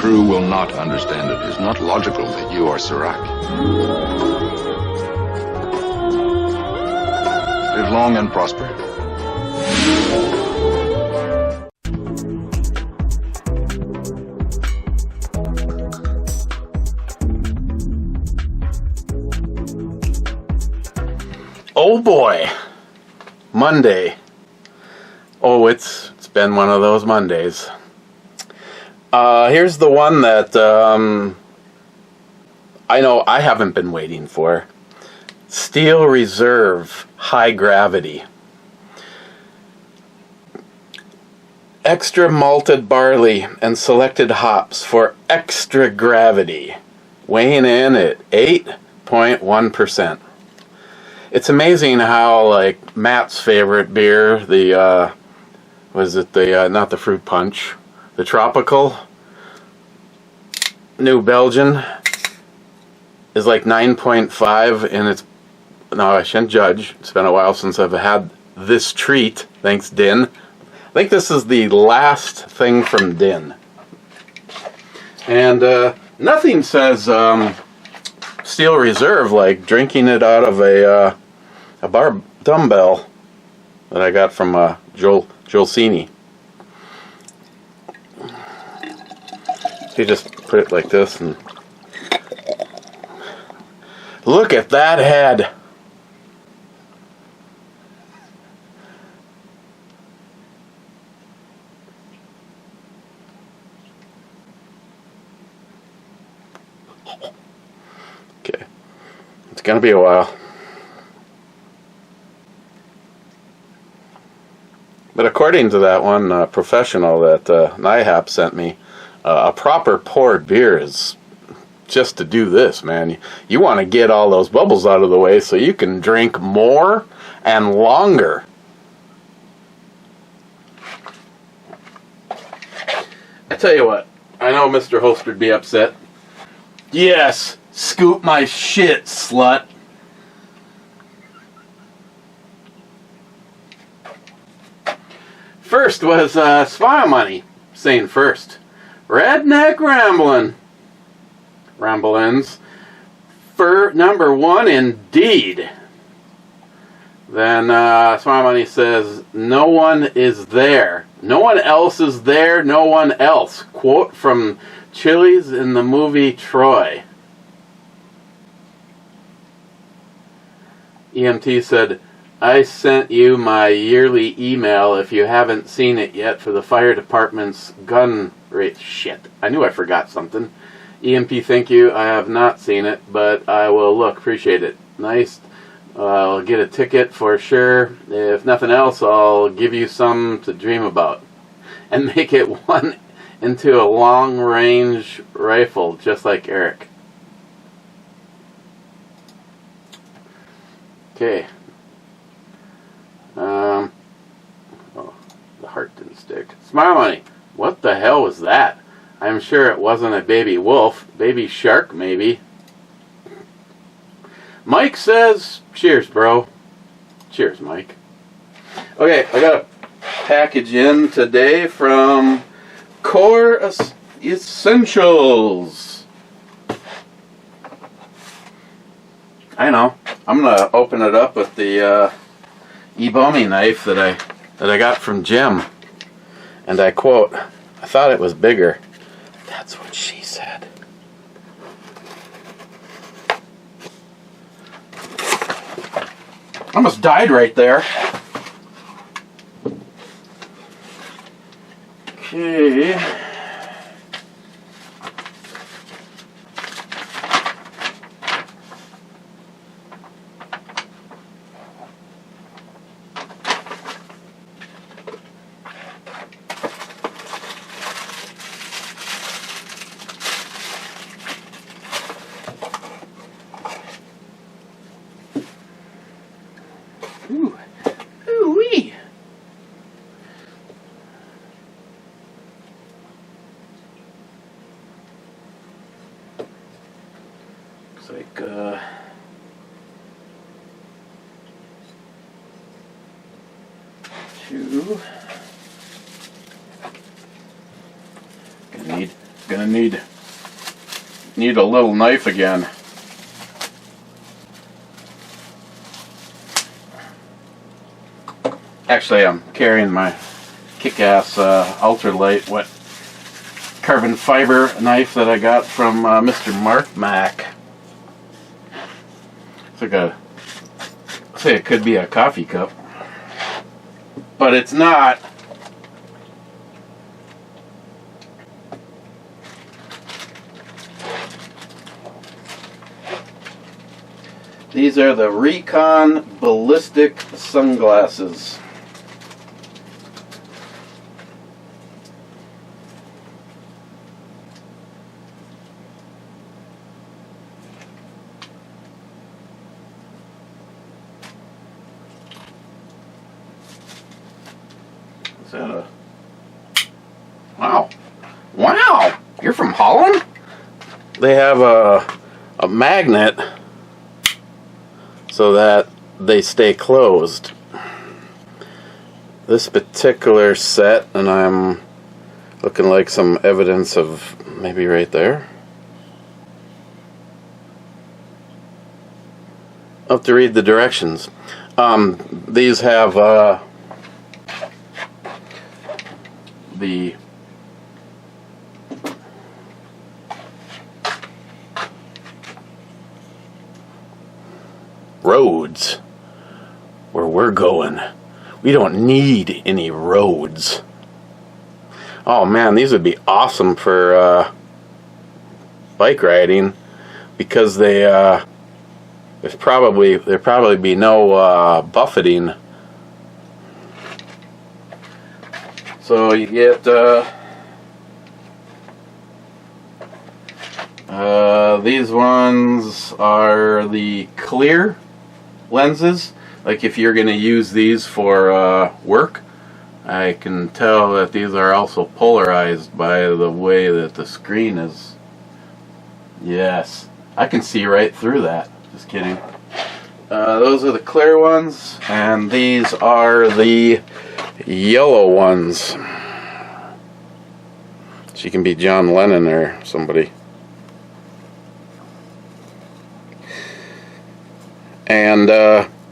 crew will not understand it. It is not logical that you are Serac. Live long and prosper. Oh boy, Monday. Oh, it's been one of those Mondays. Here's the one that I know I haven't been waiting for. Steel Reserve High Gravity. Extra malted barley and selected hops for extra gravity. Weighing in at 8.1%. It's amazing how, like, Matt's favorite beer, the, not the fruit punch, the tropical, New Belgian, is like 9.5, and it's, no, I shouldn't judge. It's been a while since I've had this treat, thanks Din. I think this is the last thing from Din. And nothing says Steel Reserve like drinking it out of a bar dumbbell that I got from Joel Cini. You just put it like this and look at that head. Okay, it's gonna be a while. But according to that one professional that NIHAP sent me, a proper poured beer is just to do this, man. You want to get all those bubbles out of the way so you can drink more and longer. I tell you what, I know Mr. Holster would be upset. Yes, scoop my shit, slut. First was Smile Money saying first. Redneck Ramblins for number one indeed. Then Smile Money says no one is there. No one else is there, no one else. Quote from Chili's in the movie Troy. EMT said, I sent you my yearly email if you haven't seen it yet for the fire department's gun rate. Shit, I knew I forgot something. EMP, thank you. I have not seen it, but I will look. Appreciate it. Nice. I'll get a ticket for sure. If nothing else, I'll give you some to dream about. And make it one into a long-range rifle, just like Eric. Okay. Oh, the heart didn't stick. Smile Money. What the hell was that? I'm sure it wasn't a baby wolf. Baby shark, maybe. Mike says, cheers, bro. Cheers, Mike. Okay, I got a package in today from Core Essentials. I know. I'm gonna open it up with the Ebomi knife that I got from Jim, and I quote, I thought it was bigger. That's what she said. I almost died right there. Okay. Ooh. Ooh-wee. Looks like, two. Gonna need Gonna need a little knife again. Actually, I'm carrying my kick-ass ultralight wet carbon fiber knife that I got from Mr. Mark Mack. It's like say it could be a coffee cup, but it's not. These are the Recon Ballistic sunglasses. Is that a... Wow. Wow! You're from Holland? They have a magnet so that they stay closed. This particular set, and I'm looking like some evidence of maybe right there. I'll have to read the directions. These have the roads where we're going. We don't need any roads. Oh man, these would be awesome for bike riding, because there'd probably be no buffeting. So you get these ones are the clear lenses. Like if you're going to use these for work, I can tell that these are also polarized by the way that the screen is. Yes, I can see right through that. Just kidding. Those are the clear ones, and these are the yellow ones. She can be John Lennon or somebody. And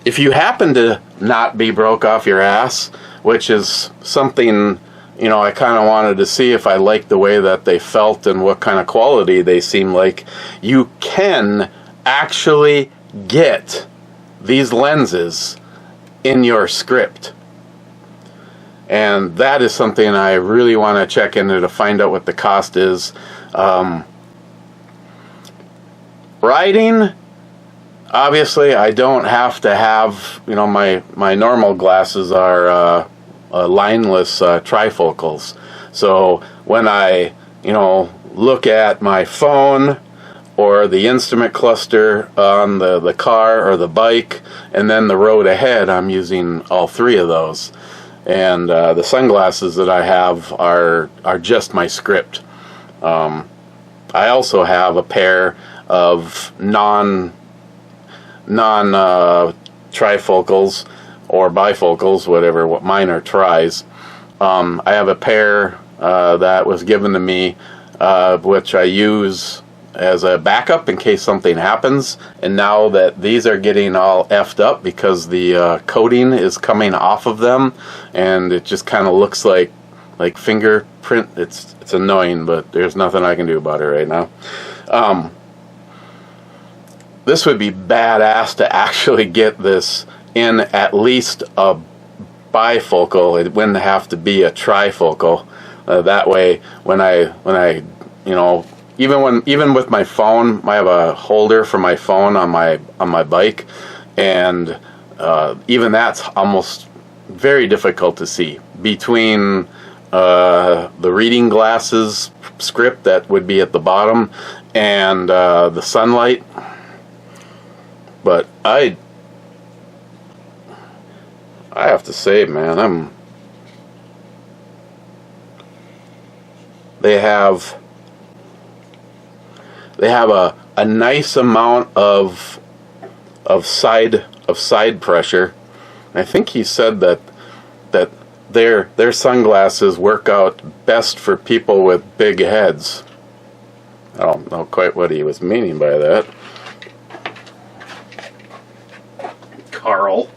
if you happen to not be broke off your ass, which is something, you know, I kind of wanted to see if I liked the way that they felt and what kind of quality they seem like, you can actually get these lenses in your script. And that is something I really want to check into to find out what the cost is. Riding, obviously, I don't have to have, you know, my normal glasses are lineless trifocals. So when I, you know, look at my phone or the instrument cluster on the car or the bike, and then the road ahead, I'm using all three of those. And the sunglasses that I have are just my script. I also have a pair of non trifocals or bifocals, whatever. What mine are tris. I have a pair that was given to me, which I use as a backup in case something happens. And now that these are getting all effed up because the coating is coming off of them, and it just kind of looks like fingerprint. It's annoying, but there's nothing I can do about it right now. This would be badass to actually get this in at least a bifocal. It wouldn't have to be a trifocal. That way, when I you know, even with my phone, I have a holder for my phone on my bike, and even that's almost very difficult to see between the reading glasses script that would be at the bottom and the sunlight. But I have to say, man, they have a nice amount of side pressure. I think he said that their sunglasses work out best for people with big heads. I don't know quite what he was meaning by that. Carl.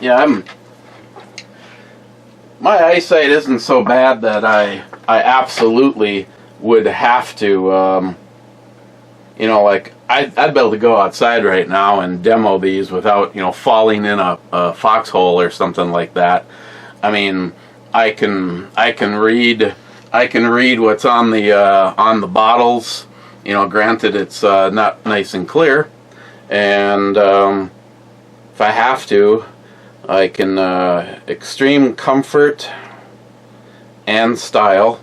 Yeah, my eyesight isn't so bad that I absolutely would have to, you know, like I'd be able to go outside right now and demo these without, you know, falling in a foxhole or something like that. I mean, I can read what's on the bottles. You know, granted it's not nice and clear, and if I have to, I can extreme comfort and style.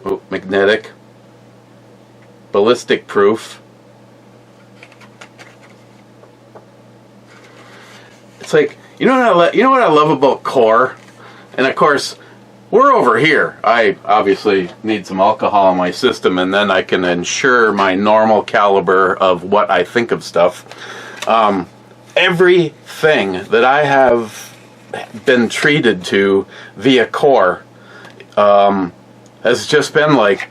Ooh, magnetic, ballistic proof. It's like, you know what I love about core, and of course we're over here. I obviously need some alcohol in my system, and then I can ensure my normal caliber of what I think of stuff. Everything that I have been treated to via core has just been like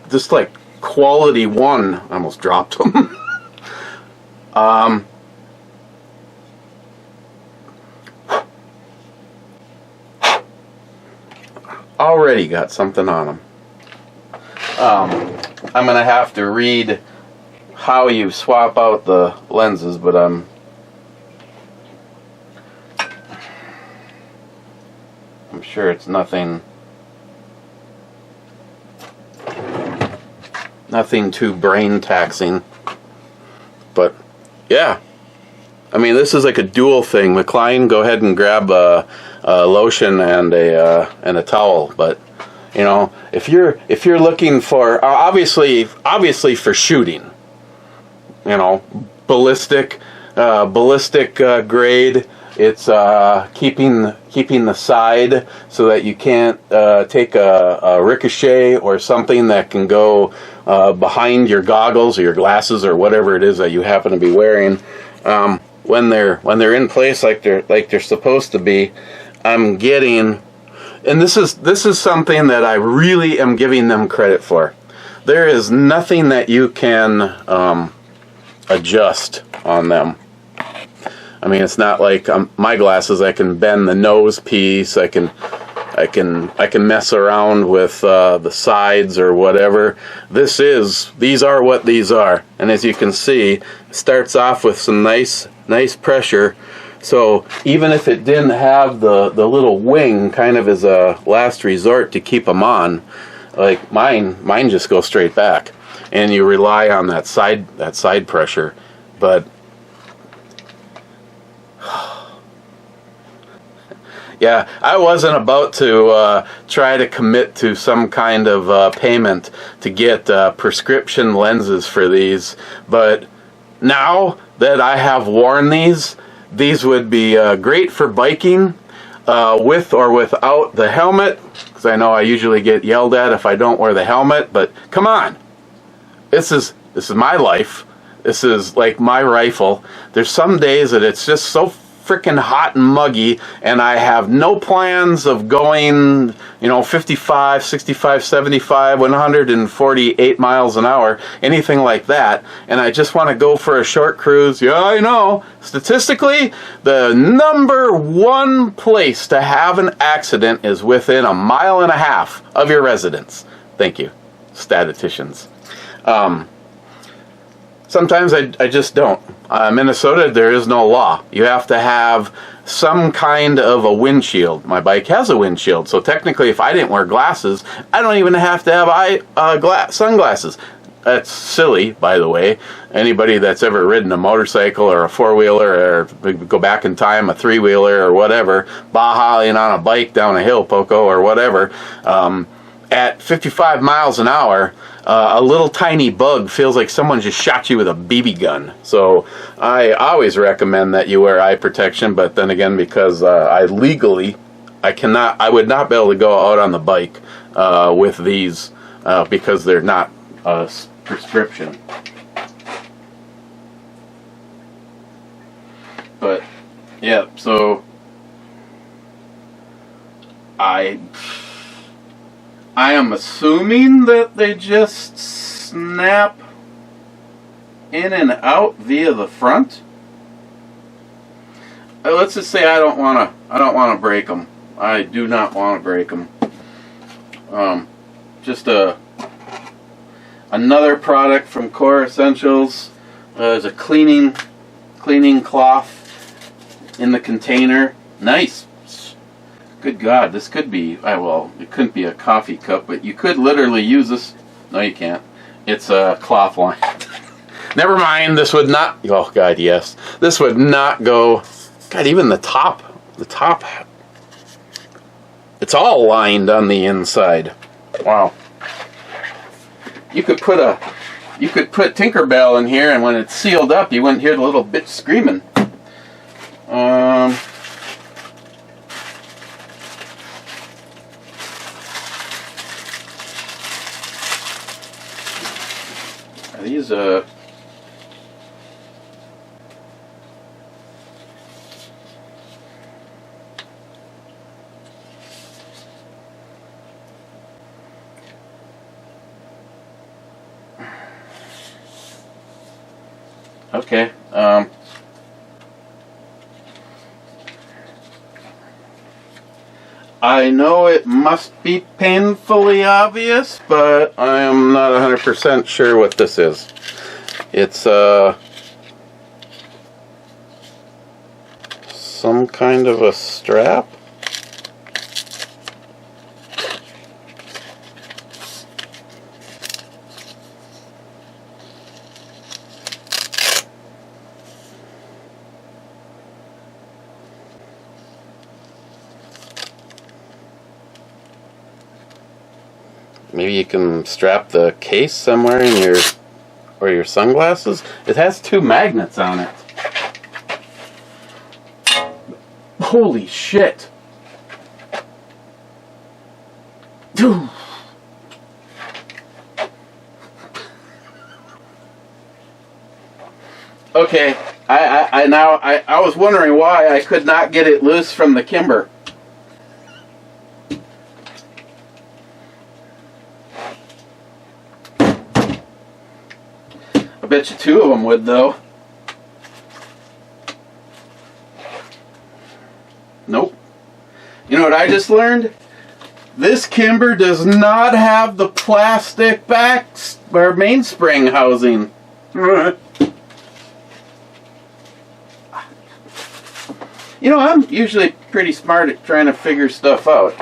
quality one. I almost dropped them. Already got something on them. I'm gonna have to read how you swap out the lenses, but I'm sure it's nothing too brain taxing. But yeah, I mean, this is like a dual thing. McLean, go ahead and grab a lotion and a towel. But you know, if you're looking for obviously for shooting, you know, ballistic grade. It's keeping the side so that you can't take a ricochet or something that can go behind your goggles or your glasses or whatever it is that you happen to be wearing. When they're in place like they're supposed to be, I'm getting, and this is something that I really am giving them credit for. There is nothing that you can adjust on them. I mean, it's not like my glasses. I can bend the nose piece. I can mess around with the sides or whatever. These are what these are, and as you can see, it starts off with some nice pressure. So even if it didn't have the little wing, kind of as a last resort to keep them on, like mine just go straight back, and you rely on that side pressure, but. Yeah, I wasn't about to try to commit to some kind of payment to get prescription lenses for these, but now that I have worn these would be great for biking with or without the helmet, because I know I usually get yelled at if I don't wear the helmet, but come on, this is my life. This is like my rifle. There's some days that it's just so freaking hot and muggy, and I have no plans of going, 55, 65, 75, 148 miles an hour, anything like that, and I just want to go for a short cruise. Yeah, I know. Statistically, the number one place to have an accident is within 1.5 miles of your residence. Thank you, statisticians. Sometimes I just don't. Minnesota, there is no law. You have to have some kind of a windshield. My bike has a windshield, so technically if I didn't wear glasses, I don't even have to have sunglasses. That's silly, by the way. Anybody that's ever ridden a motorcycle or a four-wheeler, or go back in time, a three-wheeler or whatever, baja-ing on a bike down a hill, Poco or whatever, at 55 miles an hour, a little tiny bug feels like someone just shot you with a BB gun. So I always recommend that you wear eye protection, but then again, because I would not be able to go out on the bike with these because they're not prescription. But yeah, so I am assuming that they just snap in and out via the front. Let's just say I don't want to break them. I do not want to break them. Just another product from Core Essentials. There's a cleaning cloth in the container. Nice. Good God, this could be, well, it couldn't be a coffee cup, but you could literally use this. No, you can't. It's a cloth line. Never mind, this would not, oh God, yes. This would not go, God, even the top, it's all lined on the inside. Wow. You could put Tinkerbell in here, and when it's sealed up, you wouldn't hear the little bitch screaming. Are these okay. I know it must be painfully obvious, but I am not 100% sure what this is. It's some kind of a strap. Maybe you can strap the case somewhere in your sunglasses. It has 2 magnets on it. Holy shit. Dude. Okay, I was wondering why I could not get it loose from the Kimber. I bet you 2 of them would, though. Nope. You know what I just learned? This Kimber does not have the plastic back or mainspring housing. You know, I'm usually pretty smart at trying to figure stuff out.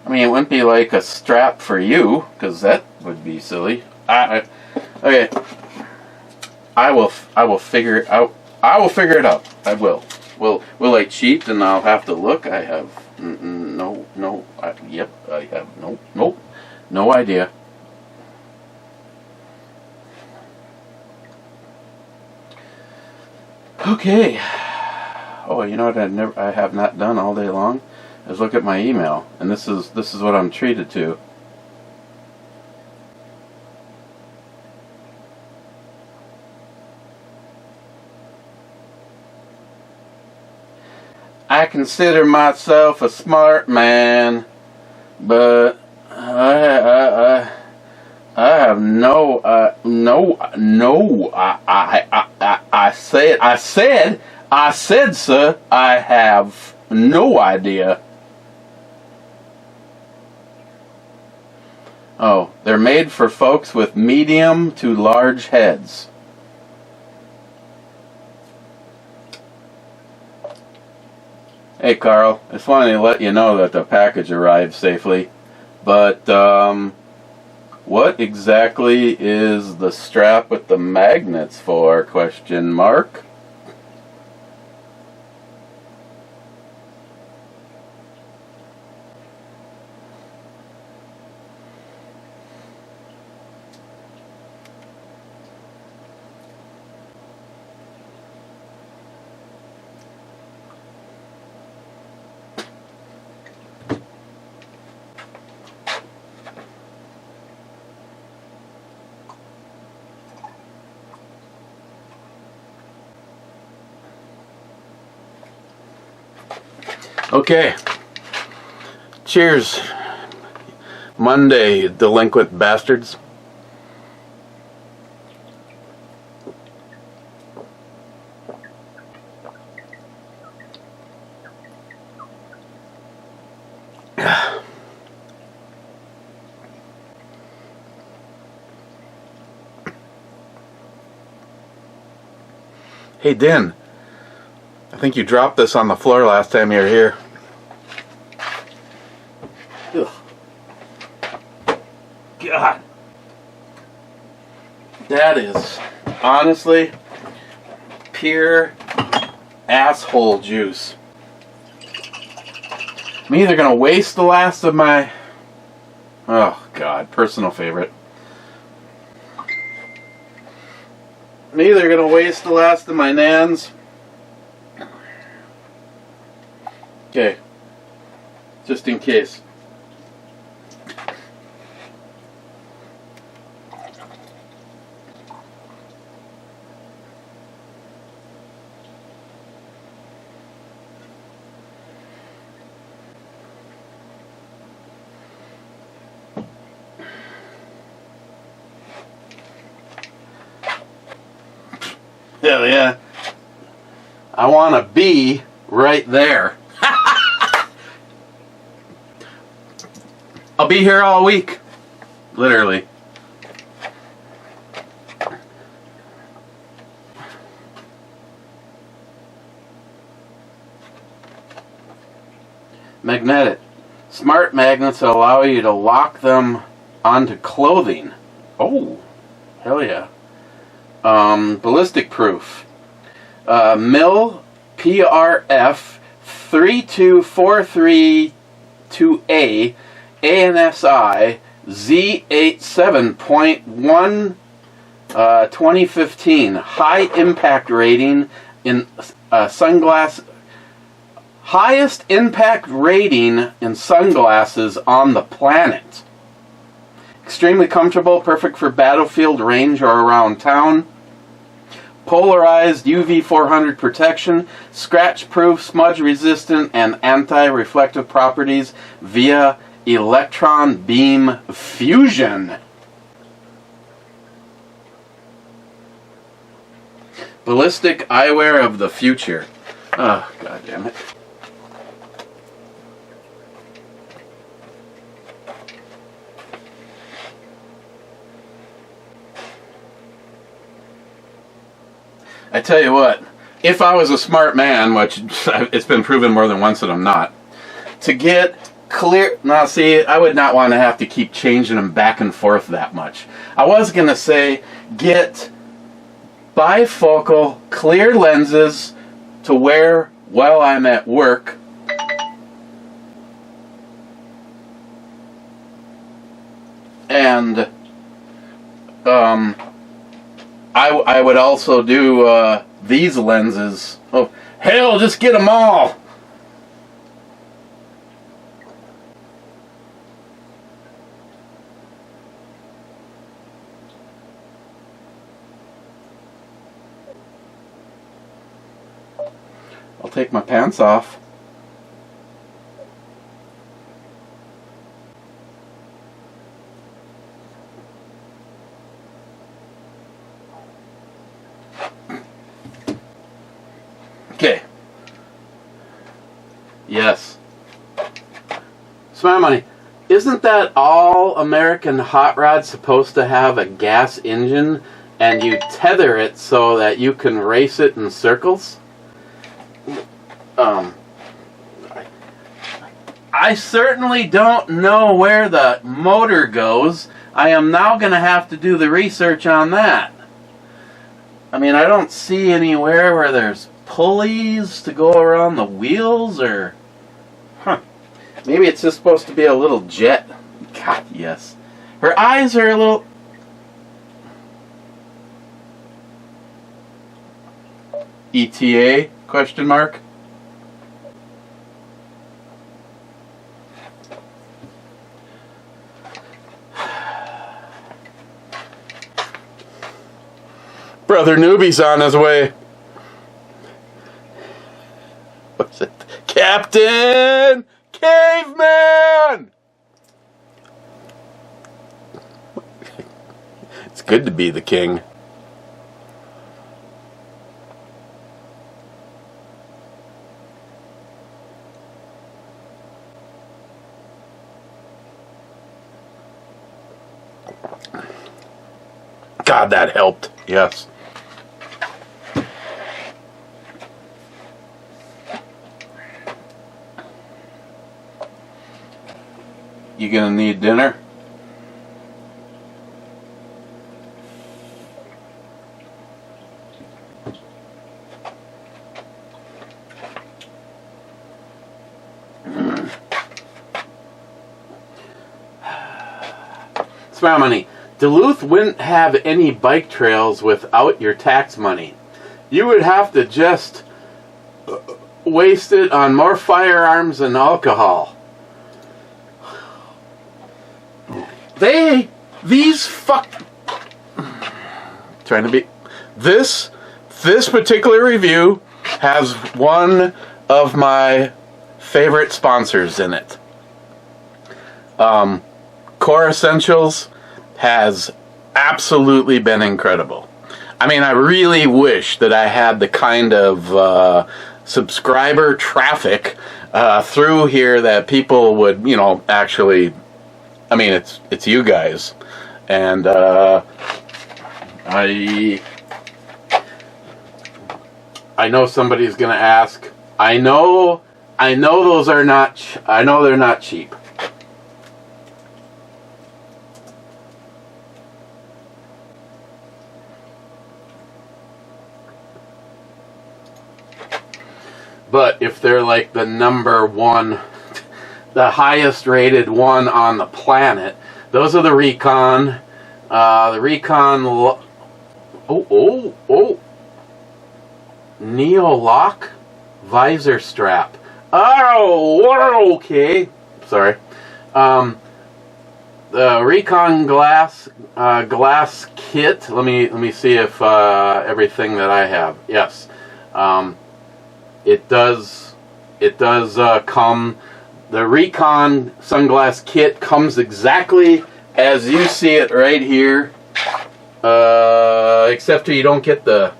I mean, it wouldn't be like a strap for you, because that would be silly. Okay. I will figure it out. I will figure it out. I will. Will I cheat and I'll have to look? I have no. I have no idea. Okay. Oh, you know what I have not done all day long is look at my email, and this is what I'm treated to. I consider myself a smart man, but I have I said, sir, I have no idea. Oh, they're made for folks with medium to large heads. Hey Carl, just wanted to let you know that the package arrived safely, but what exactly is the strap with the magnets for, question mark? Okay. Cheers. Monday, delinquent bastards. Hey, Din. I think you dropped this on the floor last time you were here. Ugh. God. That is honestly pure asshole juice. I'm either going to waste the last of my... Oh, God. Personal favorite. I'm either going to waste the last of my Nans. Okay. Just in case. Hell yeah. I want to be right there. I'll be here all week. Literally. Magnetic. Smart magnets allow you to lock them onto clothing. Oh, hell yeah. Ballistic proof. Mil PRF 32432A ANSI Z87.1 2015. High impact rating in sunglass. Highest impact rating in sunglasses on the planet. Extremely comfortable, perfect for battlefield range or around town. Polarized UV 400 protection, scratch-proof, smudge-resistant, and anti-reflective properties via electron beam fusion. Ballistic eyewear of the future. Oh, God damn it. I tell you what, if I was a smart man, which it's been proven more than once that I'm not, to get clear... Now, see, I would not want to have to keep changing them back and forth that much. I was going to say, get bifocal clear lenses to wear while I'm at work. And, I would also do these lenses. Oh, hell, just get them all! I'll take my pants off. Okay. Yes. Smart money. Isn't that all American hot rods supposed to have a gas engine and you tether it so that you can race it in circles? I certainly don't know where the motor goes. I am now going to have to do the research on that. I mean, I don't see anywhere where there's pulleys to go around the wheels, or... Huh. Maybe it's just supposed to be a little jet. God, yes. Her eyes are a little... ETA? Question mark. Brother Newbie's on his way. What's it? Captain Caveman! It's good to be the king. God, that helped. Yes. You gonna need dinner? Smile money. Duluth wouldn't have any bike trails without your tax money. You would have to just waste it on more firearms and alcohol. This particular review has one of my favorite sponsors in it. Core Essentials has absolutely been incredible. I mean, I really wish that I had the kind of subscriber traffic through here that people would, actually. I mean, it's you guys, and I know somebody's gonna ask. I know those are not. I know they're not cheap. But if they're like the number one, the highest rated one on the planet, those are the Recon. The Recon. Neo-lock visor strap. Oh, okay. Sorry. The Recon glass kit. Let me see if everything that I have. Yes. It does come. The Recon sunglass kit comes exactly as you see it right here, except you don't get the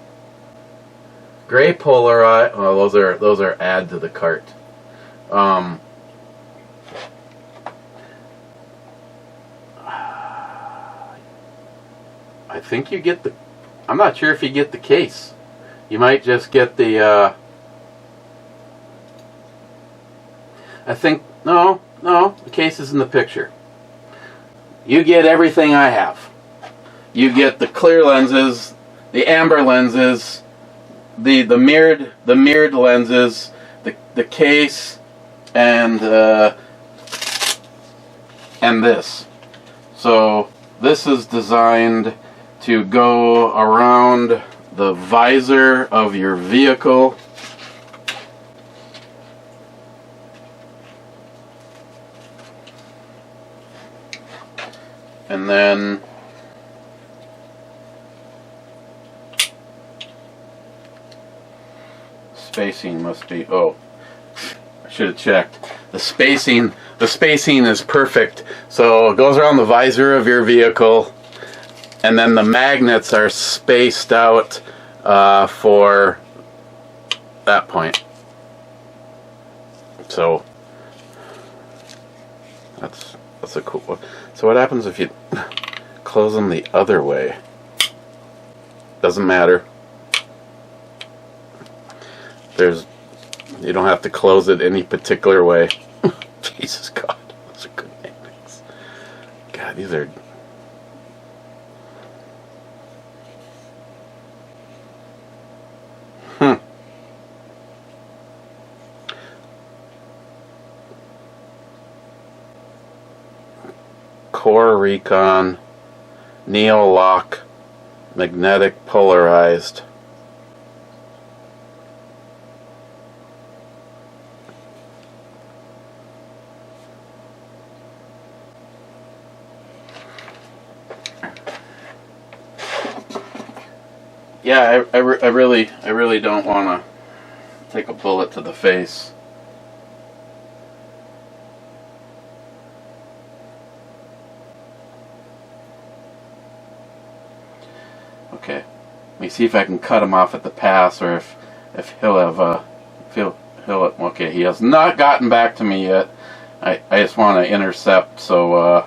gray polarized. Oh, those are add to the cart. I think you get the. I'm not sure if you get the case. You might just get the. I think, no, the case is in the picture. You get everything I have. You get the clear lenses, the amber lenses, the mirrored lenses, the case, and this. So this is designed to go around the visor of your vehicle. And then spacing must be, I should have checked. The spacing is perfect. So it goes around the visor of your vehicle, and then the magnets are spaced out for that point. So that's a cool one. So what happens if you close them the other way? Doesn't matter. You don't have to close it any particular way. Jesus God, those are good magnets. God, these are. Core Recon, Neo-lock, magnetic polarized. Yeah, I really don't want to take a bullet to the face. Okay. Let me see if I can cut him off at the pass, or if he'll have okay, he has not gotten back to me yet. I just want to intercept, so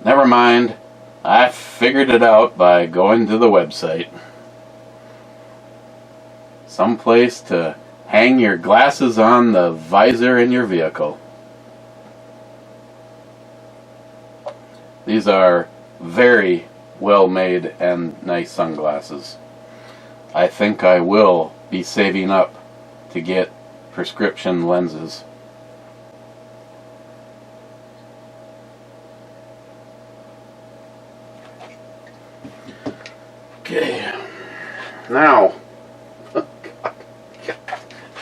never mind. I figured it out by going to the website. Someplace to hang your glasses on the visor in your vehicle. These are very well made and nice sunglasses. I think I will be saving up to get prescription lenses. Okay, now,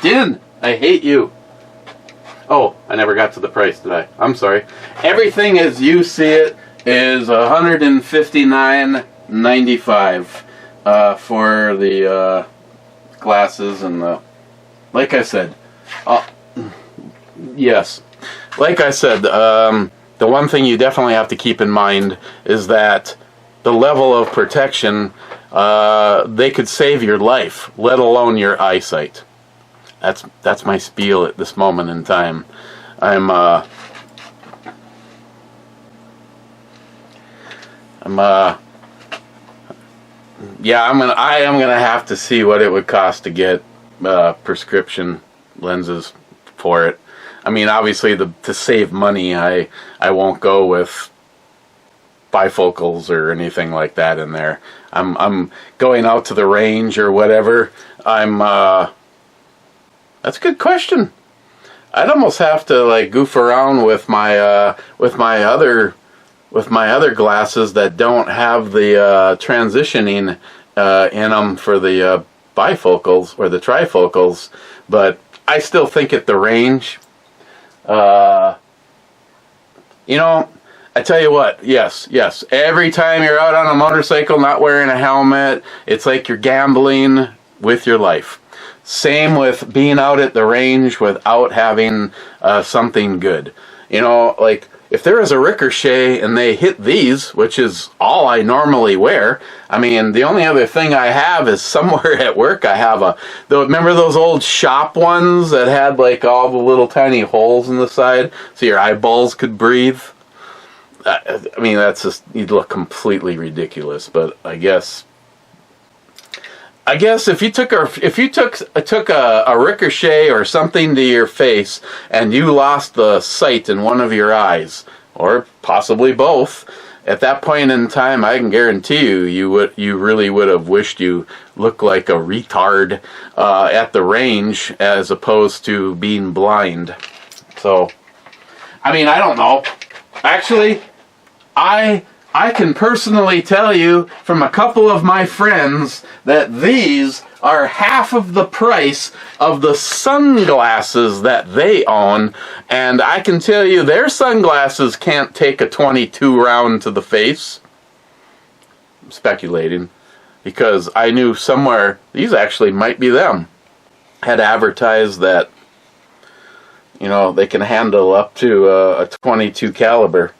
Din, I hate you. Oh, I never got to the price, did I? I'm sorry. Everything as you see it is $159.95 for the glasses and the. Like I said, yes. Like I said, the one thing you definitely have to keep in mind is that the level of protection, they could save your life, let alone your eyesight. That's my spiel at this moment in time. I am gonna have to see what it would cost to get prescription lenses for it. I mean, obviously, to save money, I won't go with bifocals or anything like that in there. I'm going out to the range or whatever. That's a good question. I'd almost have to like goof around with my other glasses that don't have the transitioning in them for the bifocals or the trifocals, but I still think at the range, I tell you what, yes, every time you're out on a motorcycle not wearing a helmet, it's like you're gambling with your life. Same with being out at the range without having something good. Like if there is a ricochet and they hit these, which is all I normally wear, I mean, the only other thing I have is somewhere at work I have remember those old shop ones that had like all the little tiny holes in the side so your eyeballs could breathe? I mean, that's just, you'd look completely ridiculous, but I guess if you took a ricochet or something to your face and you lost the sight in one of your eyes, or possibly both, at that point in time, I can guarantee you really would have wished you looked like a retard at the range as opposed to being blind. So, I mean, I don't know. Actually, I can personally tell you from a couple of my friends that these are half of the price of the sunglasses that they own, and I can tell you their sunglasses can't take a 22 round to the face. I'm speculating, because I knew somewhere, these actually might be them, had advertised that, they can handle up to a 22 caliber.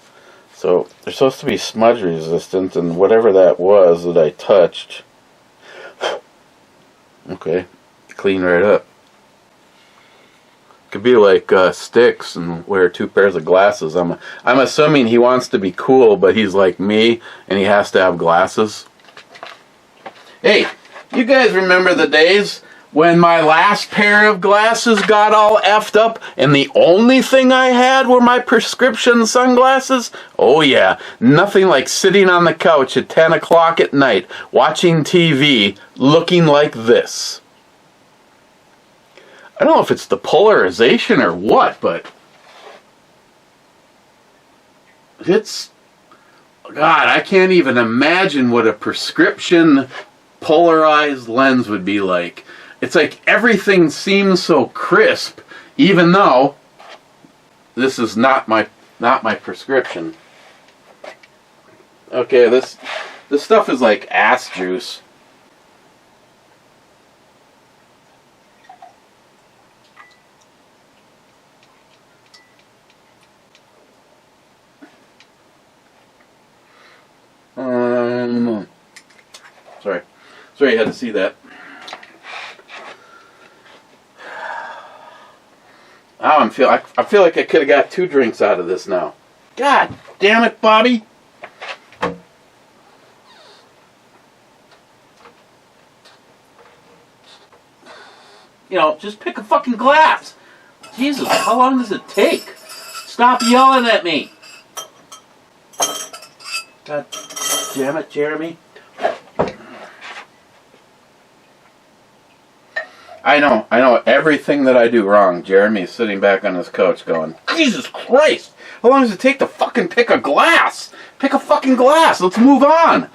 So they're supposed to be smudge resistant, and whatever that was that I touched, okay, clean right up. Could be like Sticks and wear 2 pairs of glasses. I'm assuming he wants to be cool, but he's like me and he has to have glasses. Hey, you guys remember the days when my last pair of glasses got all effed up and the only thing I had were my prescription sunglasses? Oh yeah, nothing like sitting on the couch at 10 o'clock at night watching TV looking like this. I don't know if it's the polarization or what, but it's, God, I can't even imagine what a prescription polarized lens would be like. It's like everything seems so crisp, even though this is not my prescription. Okay, this stuff is like ass juice. Sorry you had to see that. Oh, I feel like I could have got 2 drinks out of this now. God damn it, Bobby. You know, just pick a fucking glass. Jesus, how long does it take? Stop yelling at me. God damn it, Jeremy. I know everything that I do wrong. Jeremy's sitting back on his couch going, Jesus Christ! How long does it take to fucking pick a glass? Pick a fucking glass. Let's move on.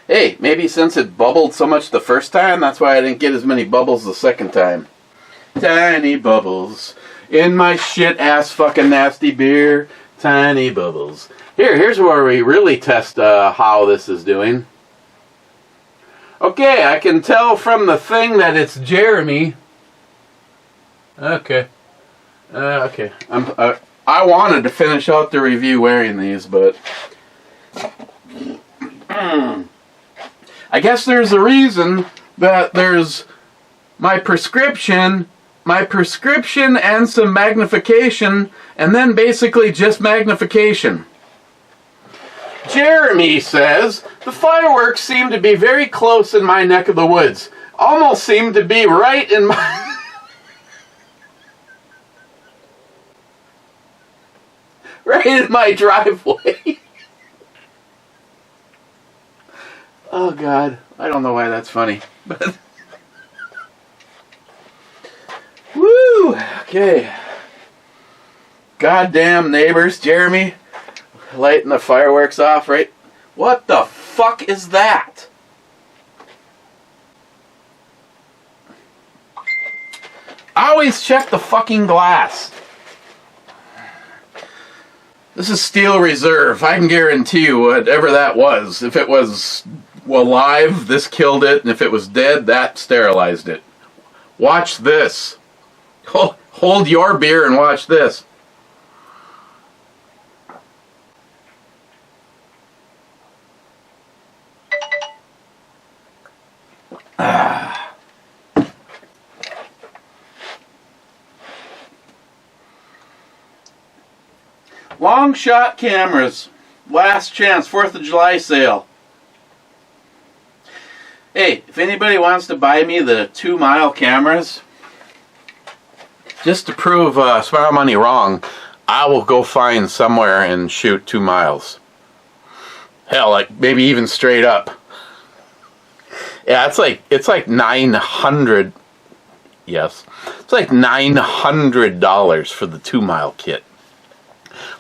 Hey, maybe since it bubbled so much the first time, that's why I didn't get as many bubbles the second time. Tiny bubbles in my shit-ass fucking nasty beer. Tiny bubbles. Here's where we really test how this is doing. Okay, I can tell from the thing that it's Jeremy. Okay. Okay. I wanted to finish out the review wearing these, but... I guess there's a reason that there's my prescription and some magnification, and then basically just magnification. Jeremy says, the fireworks seem to be very close in my neck of the woods. Almost seem to be right in my... right in my driveway. Oh, God. I don't know why that's funny. But woo! Okay. Goddamn neighbors, Jeremy. Lighting the fireworks off, right? What the fuck is that? Always check the fucking glass. This is Steel Reserve. I can guarantee you whatever that was. If it was alive, this killed it, and if it was dead, that sterilized it. Watch this. Hold your beer and watch this. Long shot cameras. Last chance, 4th of July sale. Hey, if anybody wants to buy me the 2-mile cameras, just to prove Smile Money wrong, I will go find somewhere and shoot 2 miles. Hell, like maybe even straight up. Yeah, it's like 900. Yes, it's like $900 for the 2-mile kit.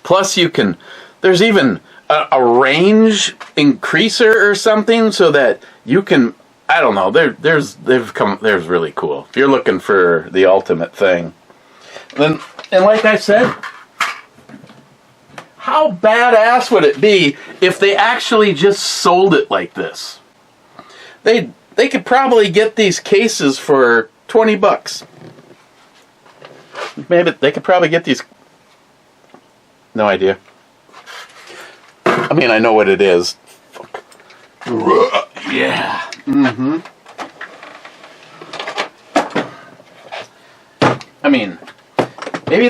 Plus, you can. There's even a range increaser or something so that you can. I don't know. There's really cool. If you're looking for the ultimate thing, then and like I said, how badass would it be if they actually just sold it like this? They could probably get these cases for $20. Maybe they could probably get these. No idea. I mean, I know what it is. Fuck. Yeah. Mm-hmm. I mean, maybe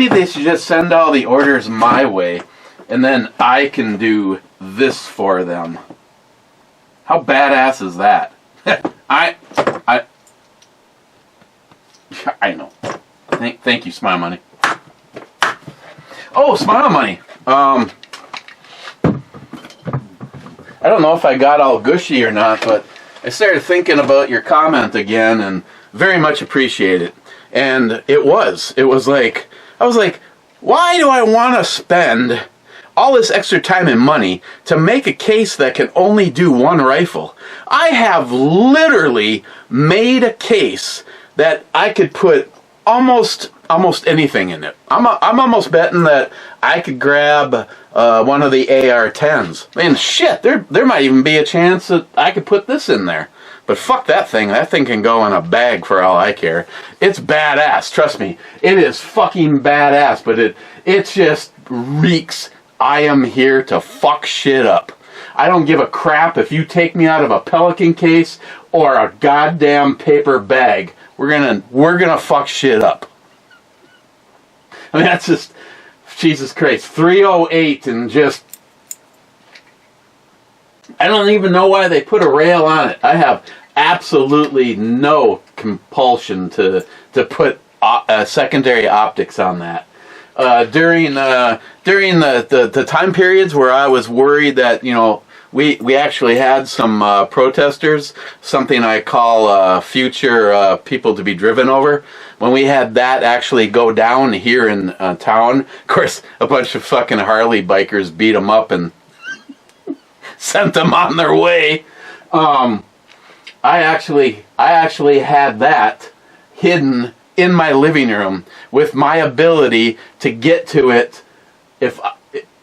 they should just send all the orders my way, and then I can do this for them. How badass is that? I know. Thank you, Smile Money. Oh, Smile Money. I don't know if I got all gushy or not, but I started thinking about your comment again and very much appreciate it. And it was like, I was like, why do I want to spend all this extra time and money to make a case that can only do 1 rifle? I have literally made a case that I could put almost almost anything in it. I'm almost betting that I could grab one of the AR-10s. Man, shit, there might even be a chance that I could put this in there. But fuck that thing. That thing can go in a bag for all I care. It's badass. Trust me. It is fucking badass. But it just reeks, I am here to fuck shit up. I don't give a crap if you take me out of a Pelican case or a goddamn paper bag. We're gonna fuck shit up. I mean, that's just, Jesus Christ, 308 and just, I don't even know why they put a rail on it. I have absolutely no compulsion to put secondary optics on that. During the time periods where I was worried that, you know, we actually had some protesters, something I call future people to be driven over. When we had that actually go down here in town, of course, a bunch of fucking Harley bikers beat them up and sent them on their way. I actually had that hidden in my living room with my ability to get to it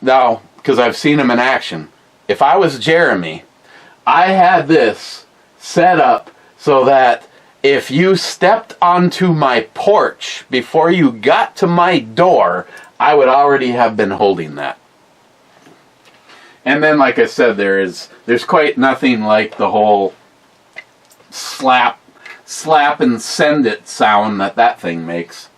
now, because I've seen him in action. If I was Jeremy, I had this set up so that if you stepped onto my porch before you got to my door, I would already have been holding that. And then, like I said, there's quite nothing like the whole slap and send it sound that thing makes.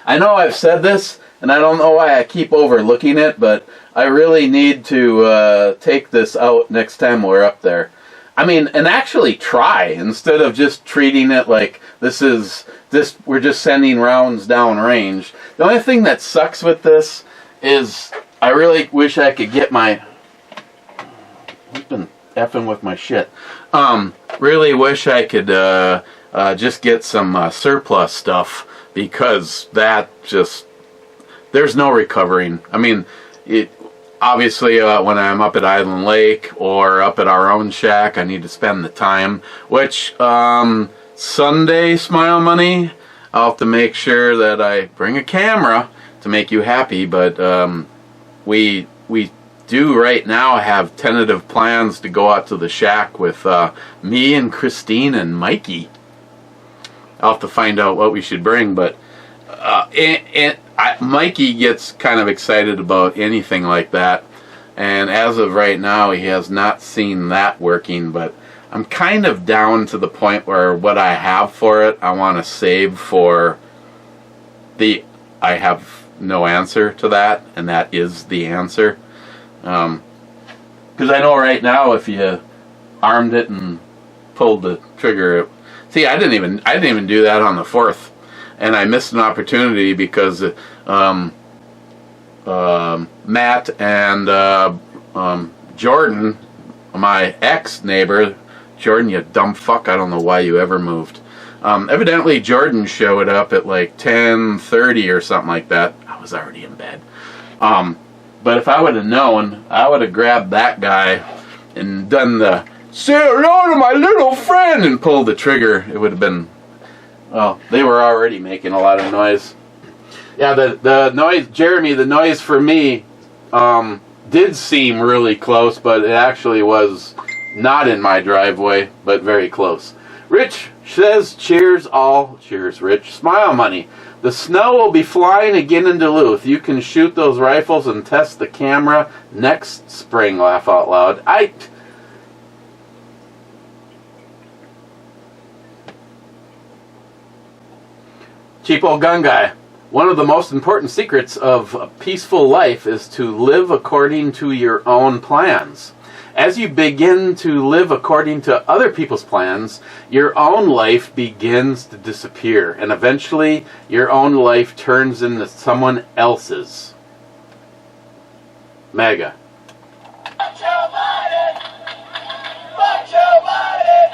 I know I've said this, and I don't know why I keep overlooking it, but I really need to take this out next time we're up there. I mean, and actually try, instead of just treating it like we're just sending rounds down range. The only thing that sucks with this is I really wish I could get my... He's been effing with my shit. Really wish I could just get some surplus stuff, because that just... There's no recovering. I mean, obviously when I'm up at Island Lake or up at our own shack, I need to spend the time. Which, Sunday, Smile Money, I'll have to make sure that I bring a camera to make you happy, but we do right now have tentative plans to go out to the shack with me and Christine and Mikey. I'll have to find out what we should bring, but Mikey gets kind of excited about anything like that, and as of right now he has not seen that working, but I'm kind of down to the point where what I have for it I want to save for I have no answer to that, and that is the answer. Because I know right now if you armed it and pulled the trigger, see, I didn't even do that on the 4th, and I missed an opportunity because Matt and Jordan, my ex-neighbor, Jordan, you dumb fuck, I don't know why you ever moved. Evidently Jordan showed up at like 10:30 or something like that. I was already in bed. But if I would have known, I would have grabbed that guy and done the "say hello to my little friend" and pulled the trigger. It would have been, well, they were already making a lot of noise. Yeah, the noise, Jeremy, the noise for me did seem really close, but it actually was not in my driveway, but very close. Rich says, cheers all. Cheers, Rich. Smile Money. The snow will be flying again in Duluth. You can shoot those rifles and test the camera next spring. Laugh out loud. Cheap old gun guy. One of the most important secrets of a peaceful life is to live according to your own plans. As you begin to live according to other people's plans, your own life begins to disappear, and eventually your own life turns into someone else's. Mega. Fuck Joe Biden! Fuck Joe Biden!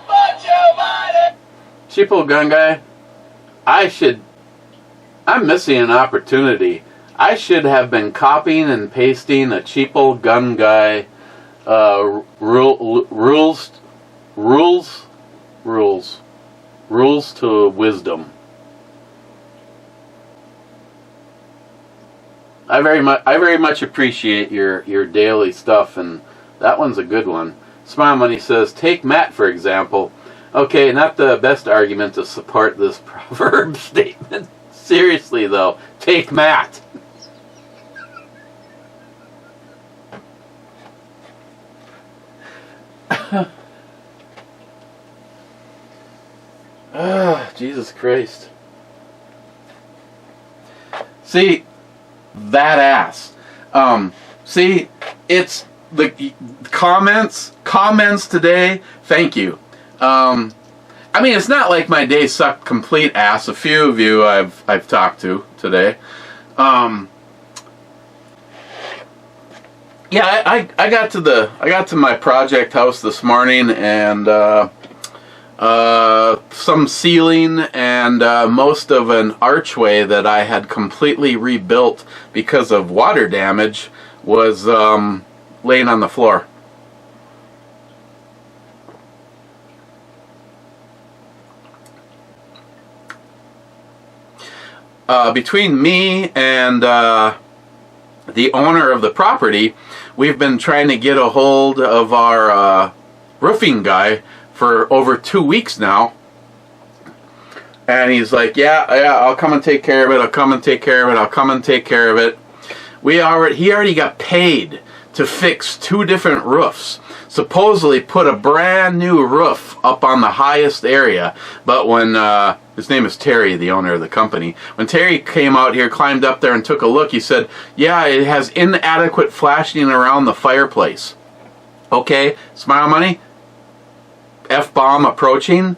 Fuck Joe Biden! Cheap old gun guy, I'm missing an opportunity. I should have been copying and pasting a cheap old gun guy rules to wisdom. I very much appreciate your daily stuff, and that one's a good one. Smile Money says, take Matt for example. Okay, not the best argument to support this proverb statement. Seriously though, take Matt. Jesus Christ. See, that ass. See, it's the comments today. Thank you. I mean, it's not like my day sucked complete ass. A few of you I've talked to today. Yeah, I got to my project house this morning, and some ceiling and most of an archway that I had completely rebuilt because of water damage was laying on the floor. Between me and the owner of the property, we've been trying to get a hold of our roofing guy for over 2 weeks now, and he's like, yeah, I'll come and take care of it. I'll come and take care of it. I'll come and take care of it. He already got paid to fix 2 different roofs. Supposedly put a brand new roof up on the highest area, but when his name is Terry, the owner of the company. When Terry came out here, climbed up there and took a look, he said, yeah, it has inadequate flashing around the fireplace. Okay, Smile Money? F-bomb approaching.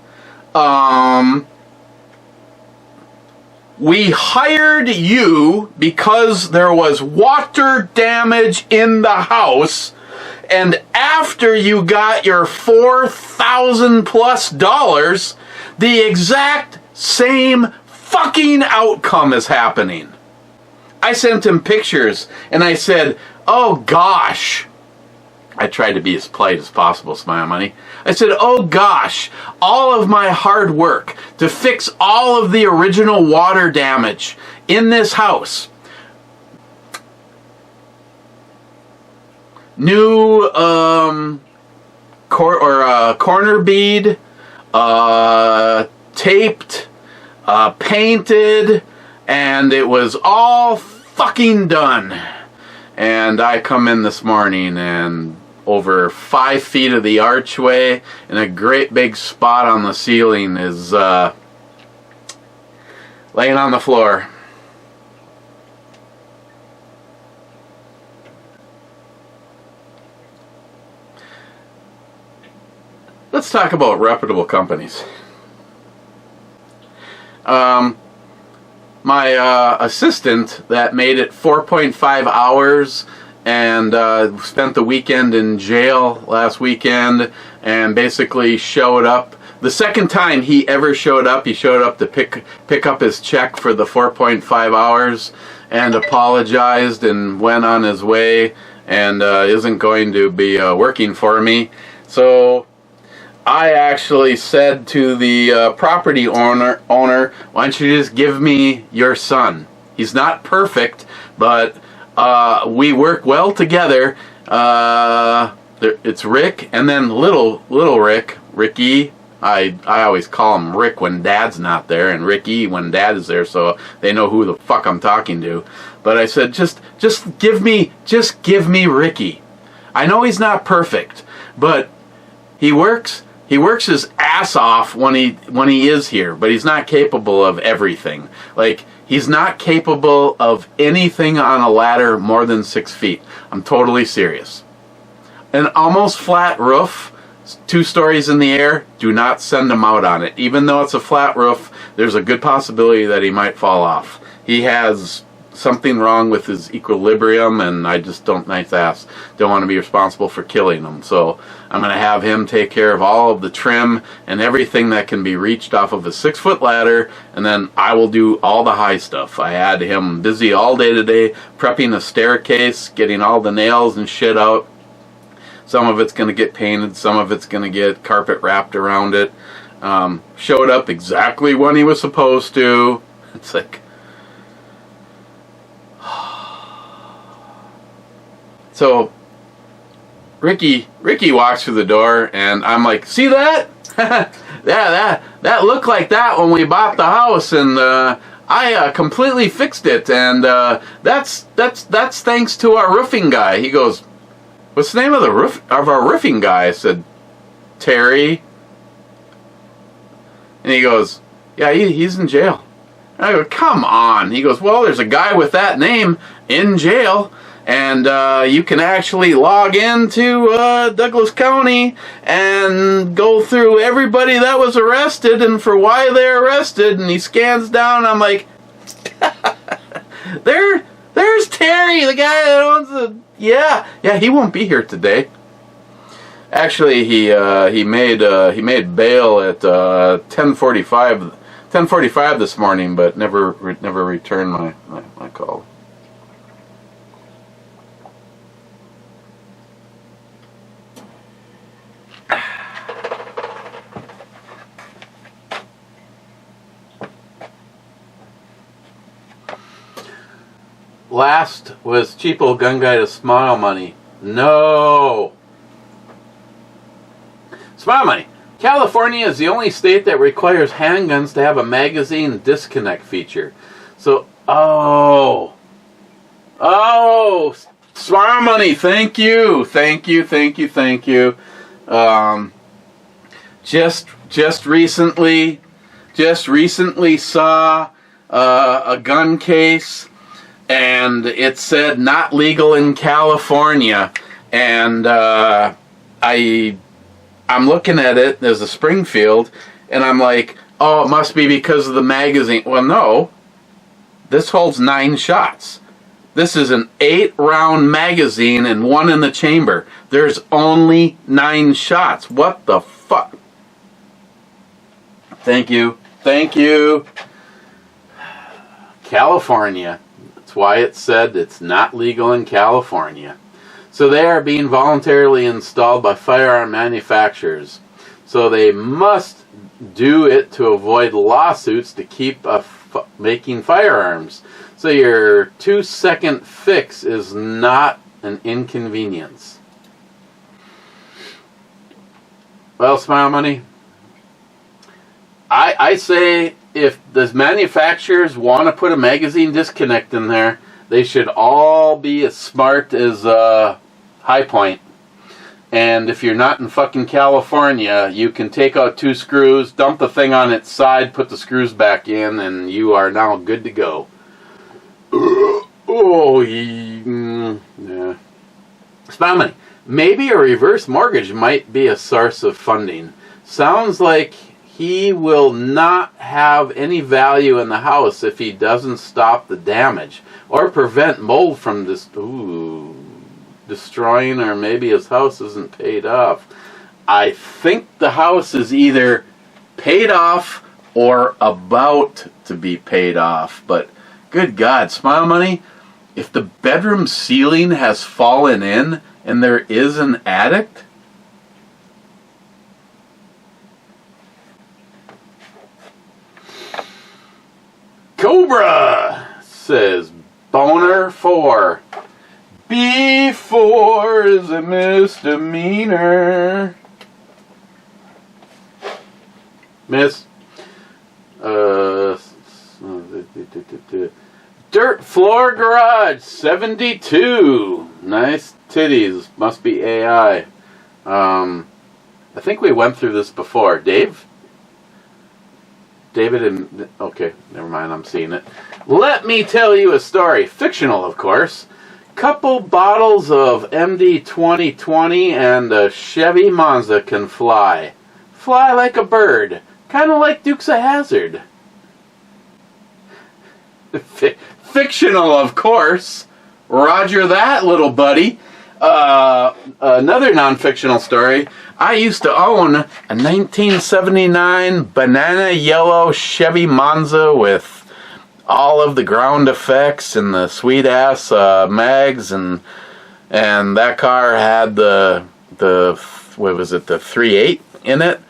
We hired you because there was water damage in the house, and after you got your $4,000+ the exact same fucking outcome is happening. I sent him pictures and I said, oh gosh. I tried to be as polite as possible, Smile Money. I said, oh gosh, all of my hard work to fix all of the original water damage in this house. New corner bead, taped, painted, and it was all fucking done. And I come in this morning, and over 5 feet of the archway and a great big spot on the ceiling is laying on the floor. Let's talk about reputable companies. My assistant that made it 4.5 hours and spent the weekend in jail last weekend and basically showed up. The second time he ever showed up, he showed up to pick up his check for the 4.5 hours and apologized and went on his way and isn't going to be working for me. So I actually said to the property owner, why don't you just give me your son? He's not perfect, but we work well together. It's Rick, and then little Rick, Ricky. I always call him Rick when Dad's not there, and Ricky when Dad is there, so they know who the fuck I'm talking to. But I said, just give me Ricky. I know he's not perfect, but he works his ass off when he is here, but he's not capable of everything. Like, he's not capable of anything on a ladder more than 6 feet. I'm totally serious. An almost flat roof, 2 stories in the air, do not send him out on it. Even though it's a flat roof, there's a good possibility that he might fall off. He has something wrong with his equilibrium, and I just don't want to be responsible for killing him. So I'm going to have him take care of all of the trim and everything that can be reached off of a 6-foot ladder, and then I will do all the high stuff. I had him busy all day today prepping a staircase, getting all the nails and shit out. Some of it's going to get painted, some of it's going to get carpet wrapped around it. Showed up exactly when he was supposed to. It's like, So Ricky walks through the door, and I'm like, see that? Yeah, that looked like that when we bought the house, and I completely fixed it, and that's thanks to our roofing guy. He goes, what's the name of our roofing guy? I said, Terry. And he goes, yeah, he's in jail. And I go, come on. He goes, well, there's a guy with that name in jail, and you can actually log into Douglas County and go through everybody that was arrested and for why they're arrested. And he scans down. I'm like, there's Terry, the guy that owns the... Yeah, he won't be here today. Actually, he made bail at 10:45 this morning, but never returned my call. Last was cheapo gun guy to Smile Money. No. Smile Money. California is the only state that requires handguns to have a magazine disconnect feature. So, Smile Money, thank you. Just recently saw a gun case, and it said not legal in California, and I'm looking at it, there's a Springfield, and I'm like, oh, it must be because of the magazine. Well, no. This holds 9 shots. This is an 8-round magazine and 1 in the chamber. There's only 9 shots. What the fuck? Thank you. California. That's why it said it's not legal in California. So they are being voluntarily installed by firearm manufacturers. So they must do it to avoid lawsuits to keep making firearms. So your 2-second fix is not an inconvenience. Well, Smile Money, I say if the manufacturers want to put a magazine disconnect in there, they should all be as smart as High Point. And if you're not in fucking California, you can take out 2 screws, dump the thing on its side, put the screws back in, and you are now good to go. Yeah. Smile Money. Maybe a reverse mortgage might be a source of funding. Sounds like he will not have any value in the house if he doesn't stop the damage or prevent mold from destroying, or maybe his house isn't paid off. I think the house is either paid off or about to be paid off, but good God, Smile Money, if the bedroom ceiling has fallen in and there is an addict, Cobra says boner 4. B4 is a misdemeanor. Miss. Dirt floor garage 72. Nice titties. Must be AI. I think we went through this before. David and... Okay, never mind, I'm seeing it. Let me tell you a story. Fictional, of course. Couple bottles of MD 2020 and a Chevy Monza can fly. Fly like a bird. Kind of like Dukes of Hazzard. Fictional, of course. Roger that, little buddy. Another non-fictional story. I used to own a 1979 banana yellow Chevy Monza with all of the ground effects and the sweet ass mags, and that car had the what was it, the 3.8 in it,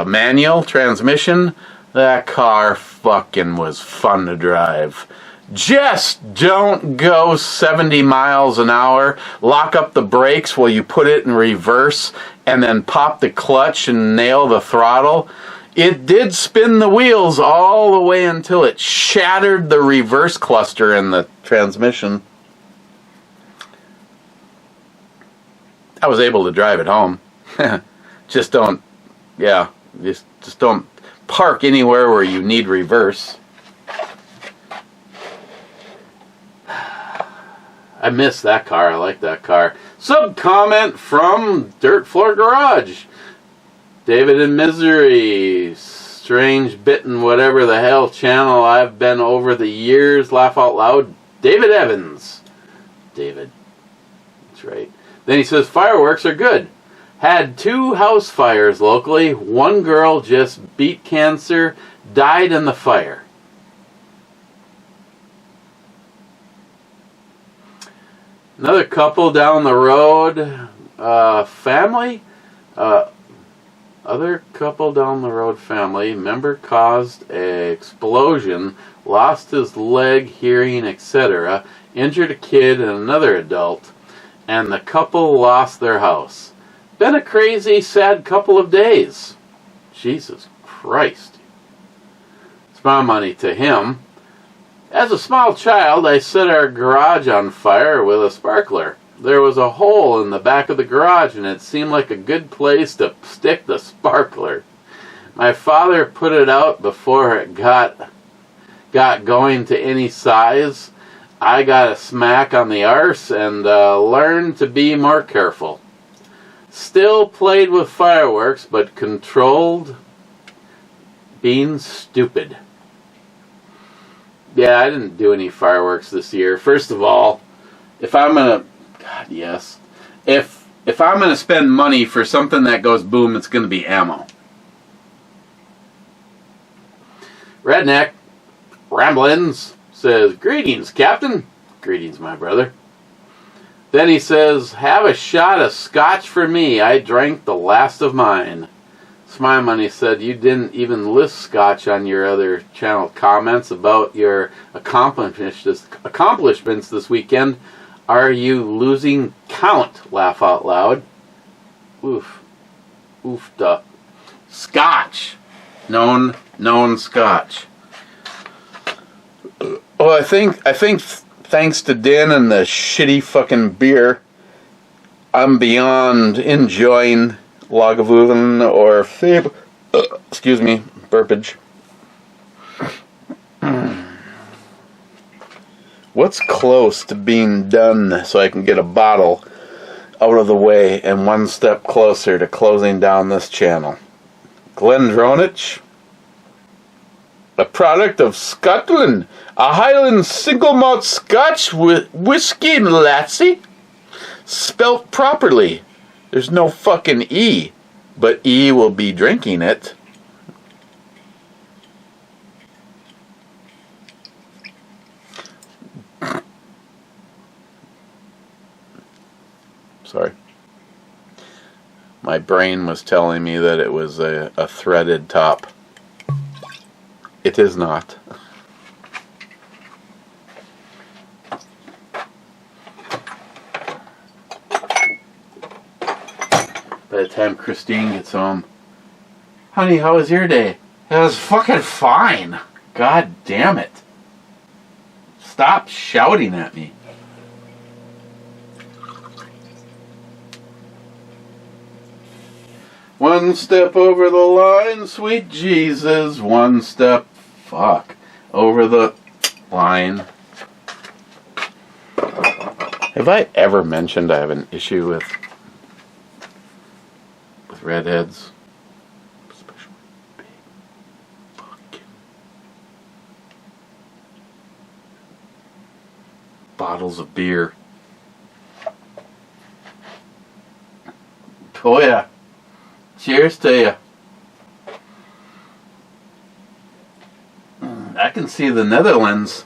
manual transmission. That car fucking was fun to drive. Just don't go 70 miles an hour, lock up the brakes while you put it in reverse, and then pop the clutch and nail the throttle. It did spin the wheels all the way until it shattered the reverse cluster in the transmission. I was able to drive it home. Just don't park anywhere where you need reverse. I miss that car. I like that car. Sub-comment from Dirt Floor Garage. David in Misery. Strange Bitten whatever the hell channel I've been over the years. Laugh out loud. David Evans. David. That's right. Then he says, fireworks are good. Had 2 house fires locally. One girl just beat cancer. Died in the fire. Another couple down the road, family, other couple down the road family, member caused an explosion, lost his leg, hearing, etc., injured a kid and another adult, and the couple lost their house. Been a crazy, sad couple of days. Jesus Christ. It's my money to him. As a small child, I set our garage on fire with a sparkler. There was a hole in the back of the garage, and it seemed like a good place to stick the sparkler. My father put it out before it got going to any size. I got a smack on the arse and learned to be more careful. Still played with fireworks, but controlled being stupid. Yeah, I didn't do any fireworks this year. First of all, if I'm gonna spend money for something that goes boom, it's gonna be ammo. Redneck Ramblins says, greetings, Captain. Greetings, my brother. Then he says, have a shot of scotch for me. I drank the last of mine. Smile Money said, you didn't even list scotch on your other channel comments about your accomplishments this weekend. Are you losing count? Laugh out loud. Oof. Oofda. Scotch. Known scotch. Well, I think thanks to Dan and the shitty fucking beer, I'm beyond enjoying Lagavulin or Fib. Excuse me, burpage. What's close to being done so I can get a bottle out of the way and one step closer to closing down this channel? Glendronach, a product of Scotland, a Highland single malt Scotch whiskey, lassie, spelt properly. There's no fucking E, but E will be drinking it. Sorry. My brain was telling me that it was a threaded top. It is not. By the time Christine gets home, honey, how was your day? It was fucking fine. God damn it. Stop shouting at me. One step over the line, sweet Jesus. One step, over the line. Have I ever mentioned I have an issue with redheads? Especially big fucking bottles of beer. Oh yeah. Cheers to you. I can see the Netherlands.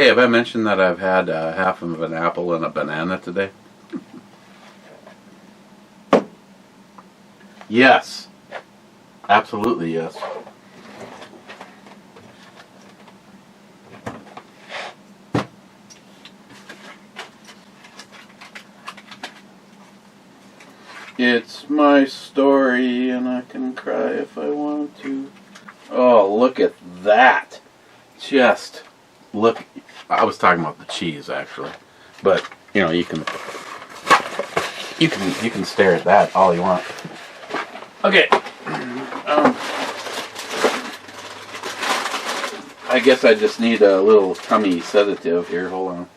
Hey, have I mentioned that I've had half of an apple and a banana today? Yes. Absolutely yes. It's my story and I can cry if I want to. Oh, look at that. Just look. I was talking about the cheese actually. But, you know, you can stare at that all you want. Okay. I guess I just need a little tummy sedative here. Hold on.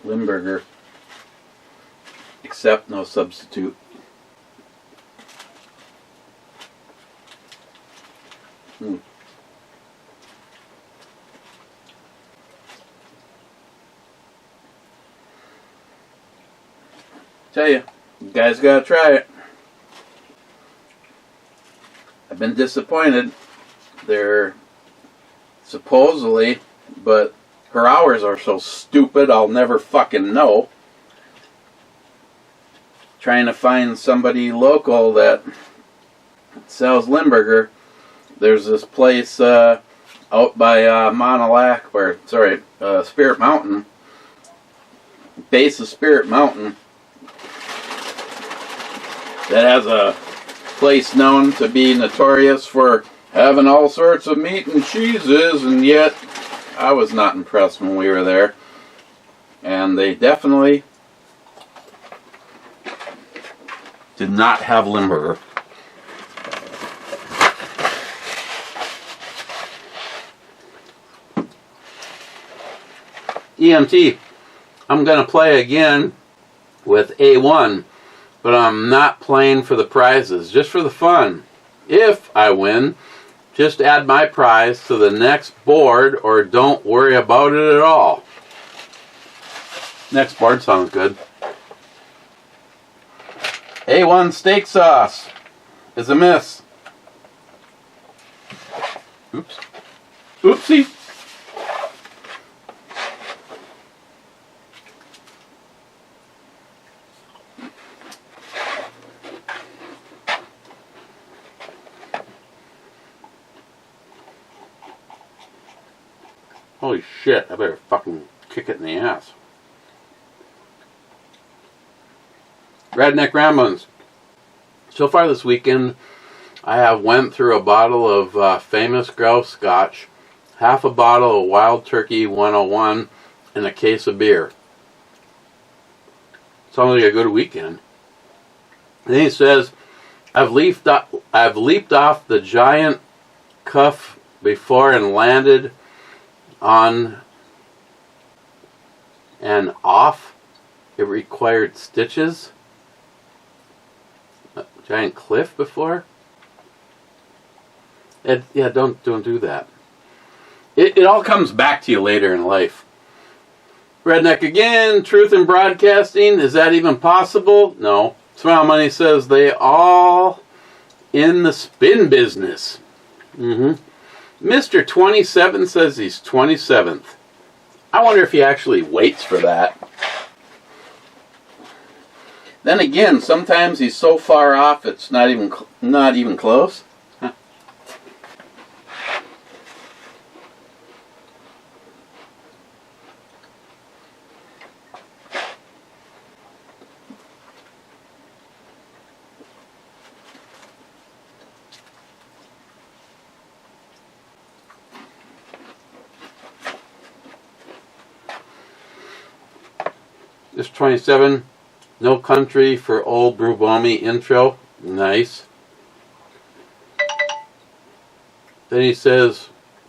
Limburger, except no substitute. Tell you guys gotta try it. I've been disappointed. They're supposedly, but her hours are so stupid I'll never fucking know. Trying to find somebody local that sells Limburger. There's this place out by Spirit Mountain. Base of Spirit Mountain. That has a place known to be notorious for having all sorts of meat and cheeses, and yet I was not impressed when we were there. And they definitely did not have Limburger. EMT, I'm going to play again with A1, but I'm not playing for the prizes, just for the fun. If I win, just add my prize to the next board or don't worry about it at all. Next board sounds good. A1 steak sauce is a miss. Oops. Oopsie. Holy shit, I better fucking kick it in the ass. Redneck Ramblings. So far this weekend, I have went through a bottle of Famous Grouse Scotch, half a bottle of Wild Turkey 101, and a case of beer. Sounds like a good weekend. And then he says, I've leaped off the giant cuff before and landed on and off. It required stitches. A giant cliff before. Yeah, don't do that. It all comes back to you later in life. Redneck again. Truth in broadcasting. Is that even possible? No. Smile Money says they all in the spin business. Mr. 27 says he's 27th. I wonder if he actually waits for that. Then again, sometimes he's so far off it's not even close. Huh. This 27, No Country for Old Brubomi intro. Nice. Then he says,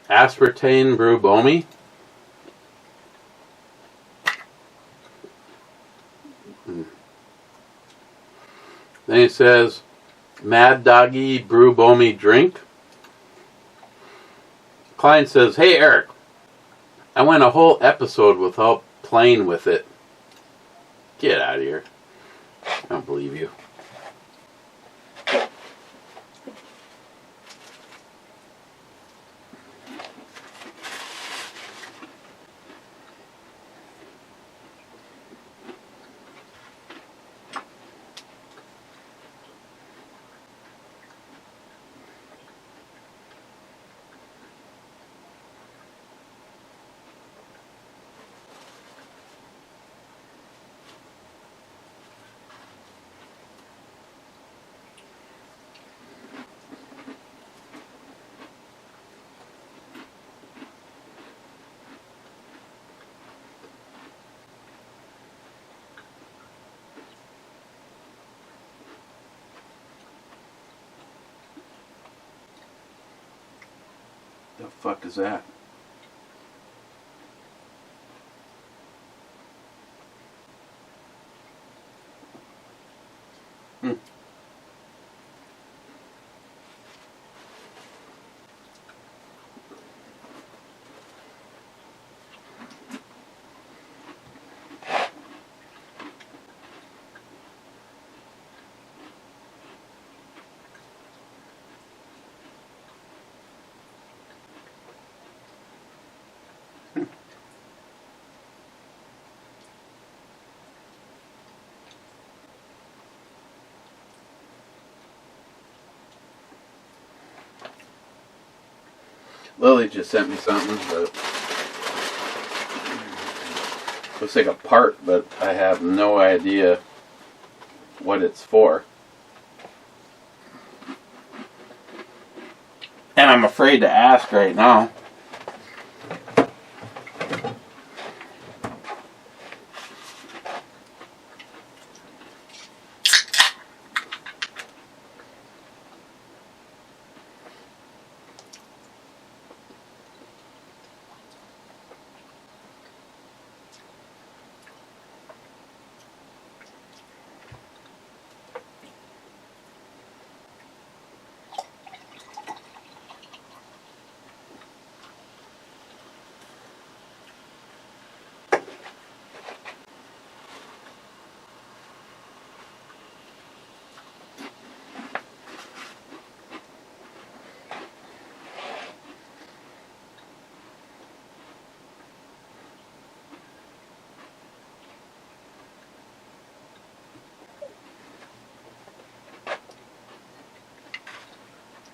Aspartame Brubomi. Then he says, Mad Doggy Brew Bomy Drink. Client says, hey Eric, I went a whole episode without playing with it. Get out of here. I don't believe you. The fuck is that? Lily just sent me something, but looks like a part, but I have no idea what it's for. And I'm afraid to ask right now.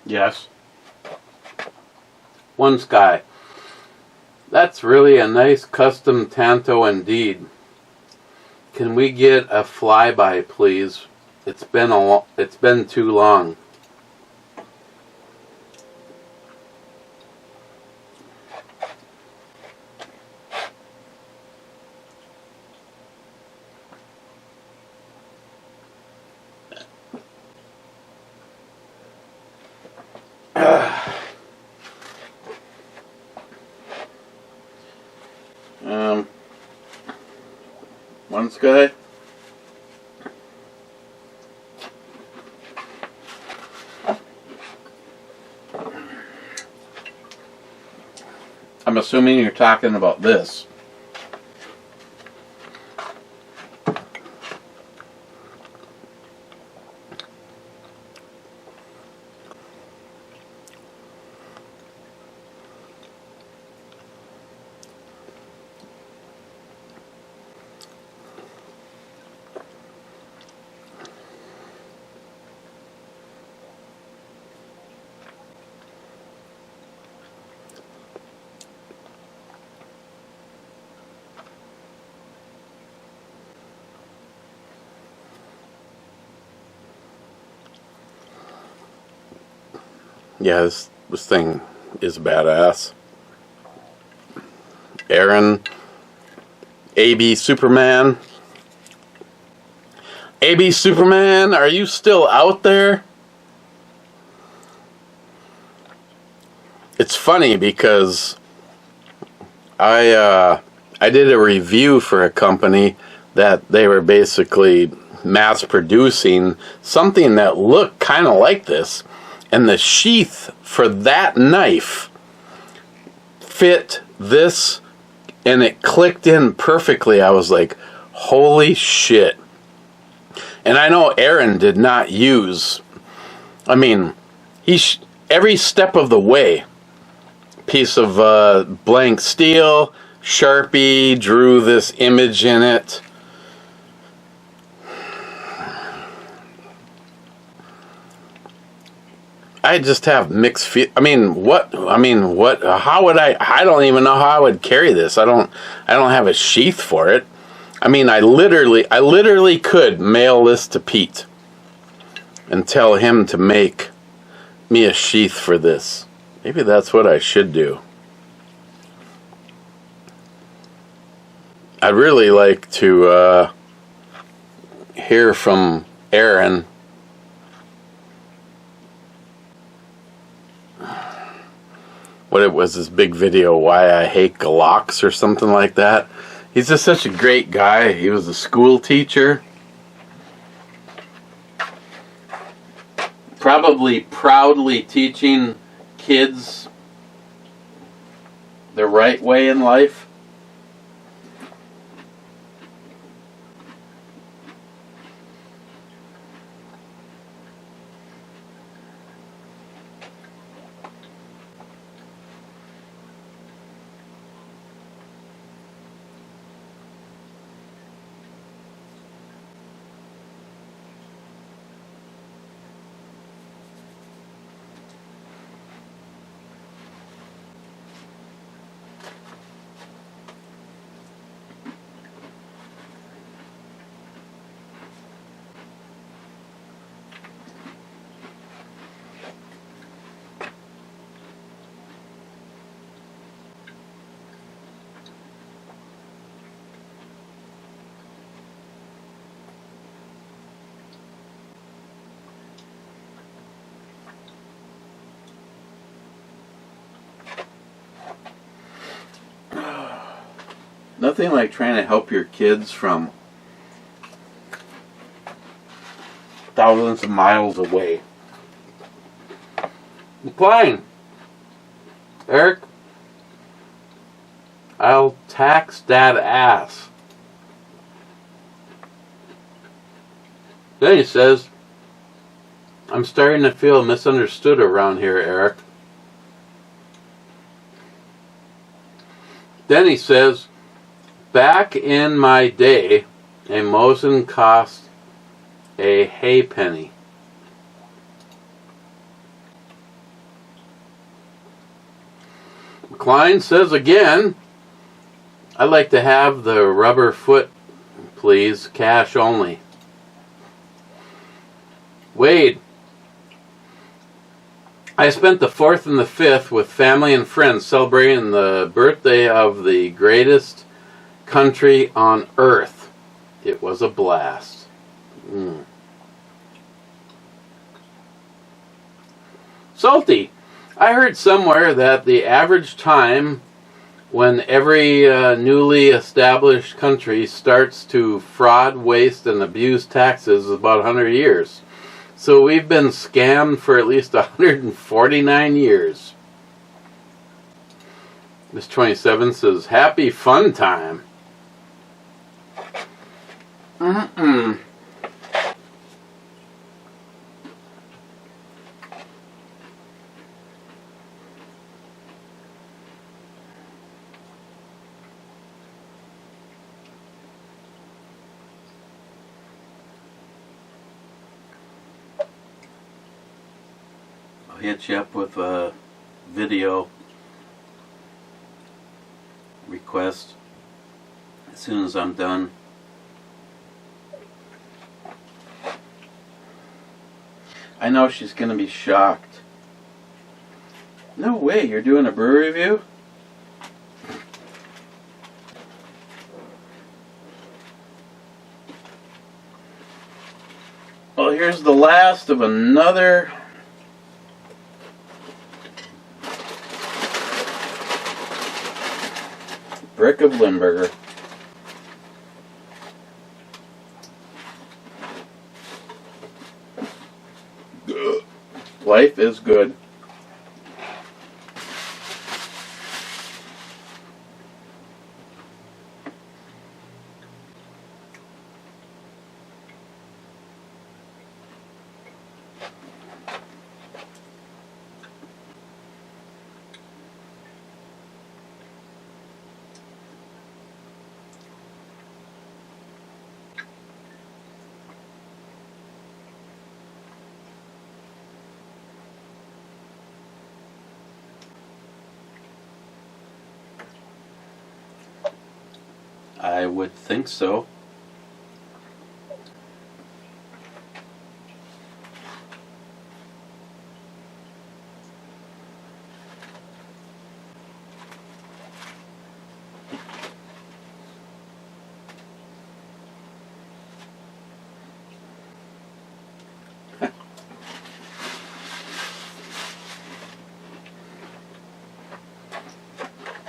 Yes. One Sky. That's really a nice custom Tanto indeed. Can we get a flyby, please? It's been too long. One Sky. I'm assuming you're talking about this. Yeah, this thing is badass. Aaron, AB Superman. AB Superman, are you still out there? It's funny because I did a review for a company that they were basically mass producing something that looked kind of like this, and the sheath for that knife fit this, and it clicked in perfectly. I was like, holy shit. And I know Aaron did not use, I mean, every step of the way, piece of blank steel, Sharpie, drew this image in it. I just have mixed feel. How would I don't even know how I would carry this. I don't have a sheath for it. I mean, I literally could mail this to Pete and tell him to make me a sheath for this. Maybe that's what I should do. I'd really like to hear from Aaron. What it was, this big video, Why I Hate Glocks or something like that. He's just such a great guy. He was a school teacher. Probably proudly teaching kids the right way in life. Nothing like trying to help your kids from thousands of miles away. McLean, Eric, I'll tax that ass. Then he says, I'm starting to feel misunderstood around here, Eric. Then he says, back in my day, a Mosin cost a halfpenny. Klein says again, I'd like to have the rubber foot, please, cash only. Wade, I spent the 4th and the 5th with family and friends celebrating the birthday of the greatest country on earth. It was a blast. Salty, I heard somewhere that the average time when every newly established country starts to fraud, waste, and abuse taxes is about 100 years. So we've been scammed for at least 149 years. Miss 27 says, happy fun time. I'll hit you up with a video request as soon as I'm done. I know she's going to be shocked. No way, you're doing a brew review? Well, here's the last of another brick of Limburger. Life is good. I would think so.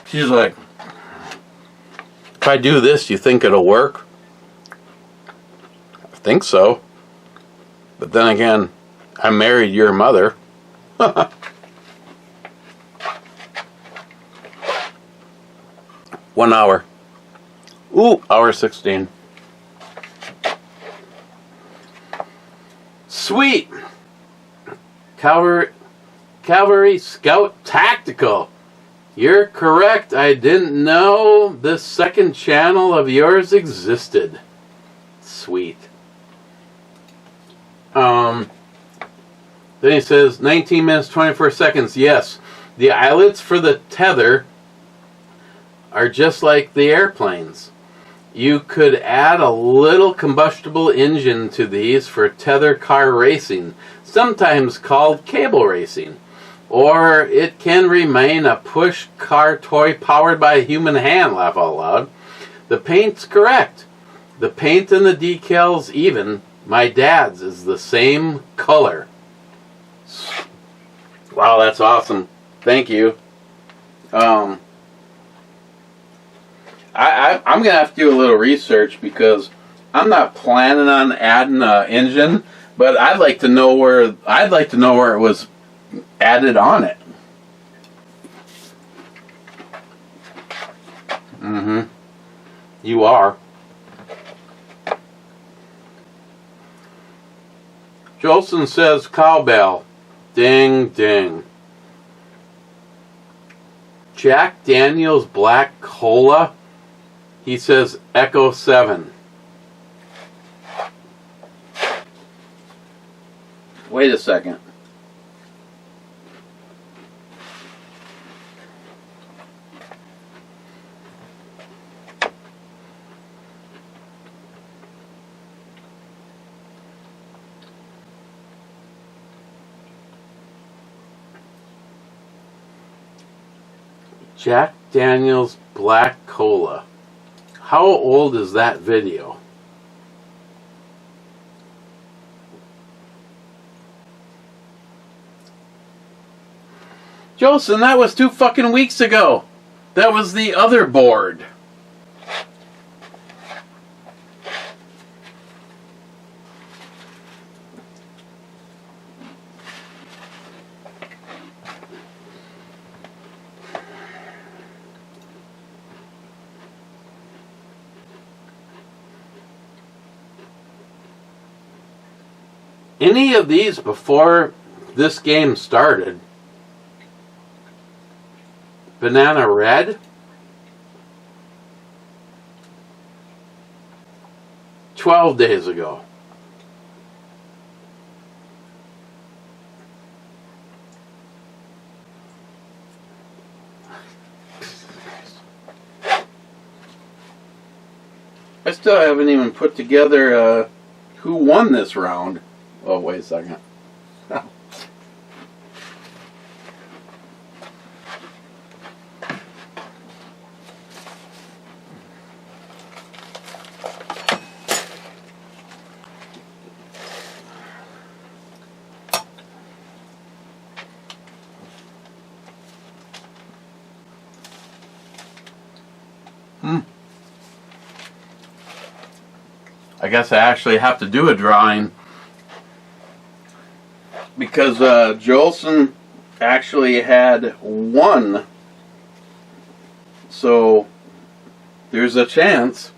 She's like, if I do this, you think it'll work? I think so. But then again, I married your mother. 1 hour. Ooh, hour 16. Sweet. Cavalry Scout Tactical. You're correct. I didn't know this second channel of yours existed. Sweet. Then he says 19 minutes 24 seconds. Yes, the eyelets for the tether are just like the airplanes. You could add a little combustible engine to these for tether car racing, sometimes called cable racing. Or it can remain a push car toy powered by a human hand, laugh out loud. The paint's correct. The paint and the decals even. My dad's is the same color. Wow, that's awesome. Thank you. I'm going to have to do a little research because I'm not planning on adding an engine, but I'd like to know where it was added on it. You are. Jolson says cowbell. Ding ding. Jack Daniels Black Cola. He says Echo 7. Wait a second. Jack Daniels Black Cola. How old is that video? Jolson, that was 2 fucking weeks ago. That was the other board. Any of these before this game started? Banana Red? 12 days ago. I still haven't even put together who won this round. Oh, wait a second. I guess I actually have to do a drawing. because Jolson actually had one, so there's a chance.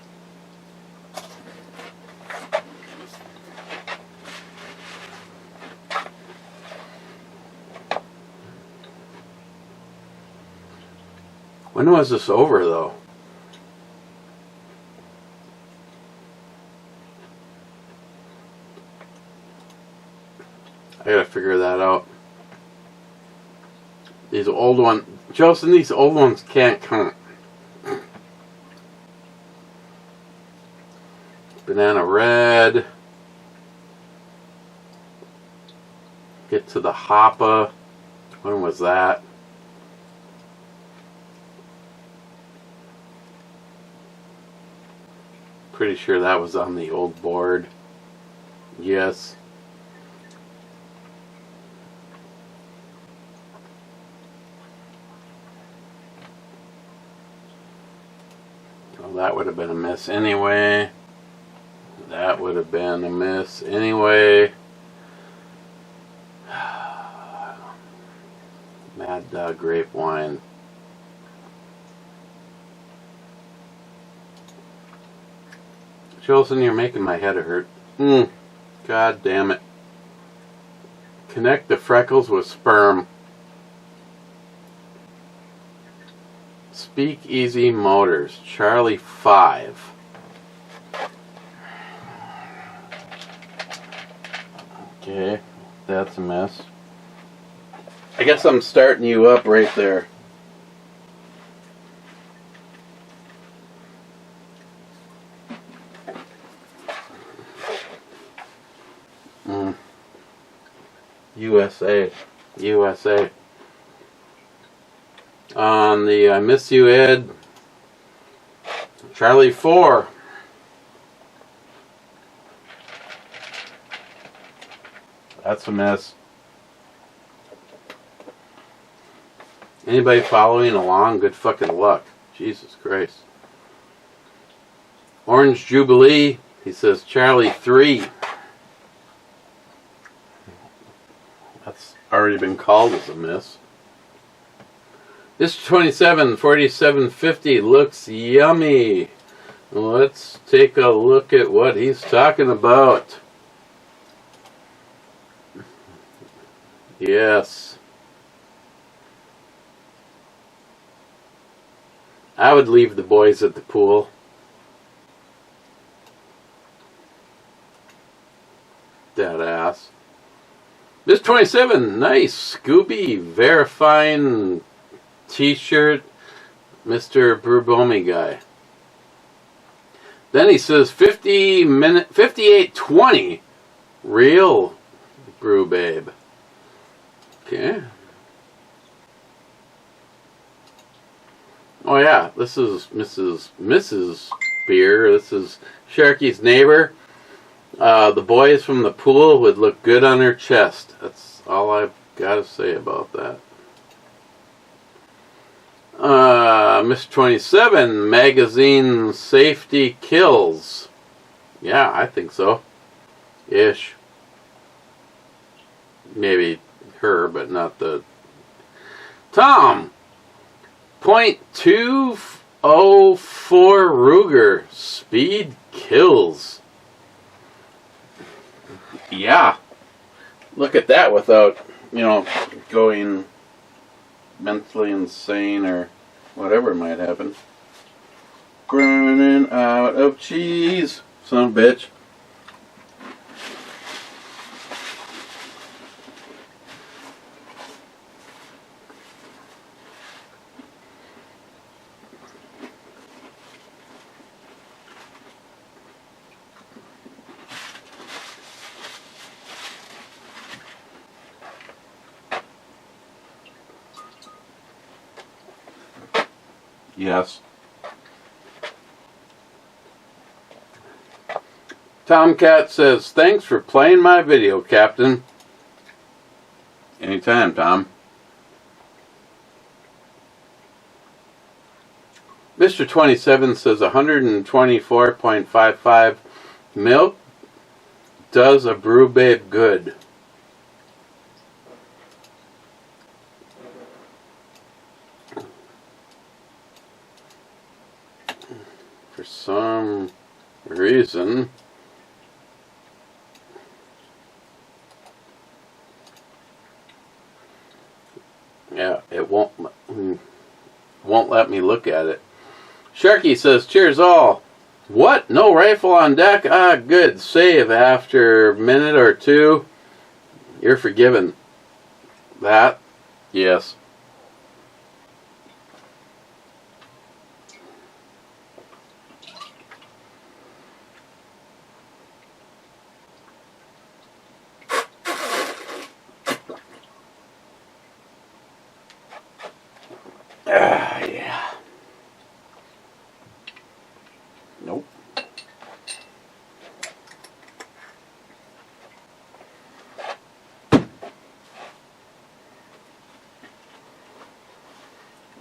When was this over, though? I gotta figure that out. These old ones, Jolson, these old ones can't count. Banana Red. Get to the Hoppa. When was that? Pretty sure that was on the old board. Yes. Well, that would have been a miss anyway. That would have been a miss anyway. Mad Dog Grape Wine. Jolson, you're making my head hurt. God damn it. Connect the freckles with sperm. Speak Easy Motors. Charlie 5. Okay, that's a mess. I guess I'm starting you up right there. USA. On the I Miss You Ed, Charlie 4. That's a mess. Anybody following along? Good fucking luck. Jesus Christ. Orange Jubilee, he says Charlie 3. That's already been called as a miss. Mr. 27, 4750 looks yummy. Let's take a look at what he's talking about. Yes. I would leave the boys at the pool. Dead ass. This 27, nice Scooby verifying t-shirt, Mr. Brubomi guy. Then he says 5820, real Brew Babe. Okay. Oh yeah, this is Mrs. Beer. This is Sharky's neighbor. The boys from the pool would look good on her chest. That's all I've got to say about that. Mr. 27, magazine safety kills. Yeah, I think so. Ish. Maybe her, but not the... Tom! .204 Ruger. Speed kills. Yeah. Look at that without, going mentally insane or whatever might happen. Running out of cheese. Son of a bitch. Yes. Tomcat says, thanks for playing my video, Captain. Anytime, Tom. Mr. 27 says 124.55 milk does a Brew Babe good. reason. Yeah, it won't let me look at it. Sharky says, cheers all. What? No rifle on deck? Ah, good save. After a minute or two, you're forgiven. That? Yes. Yeah. Nope.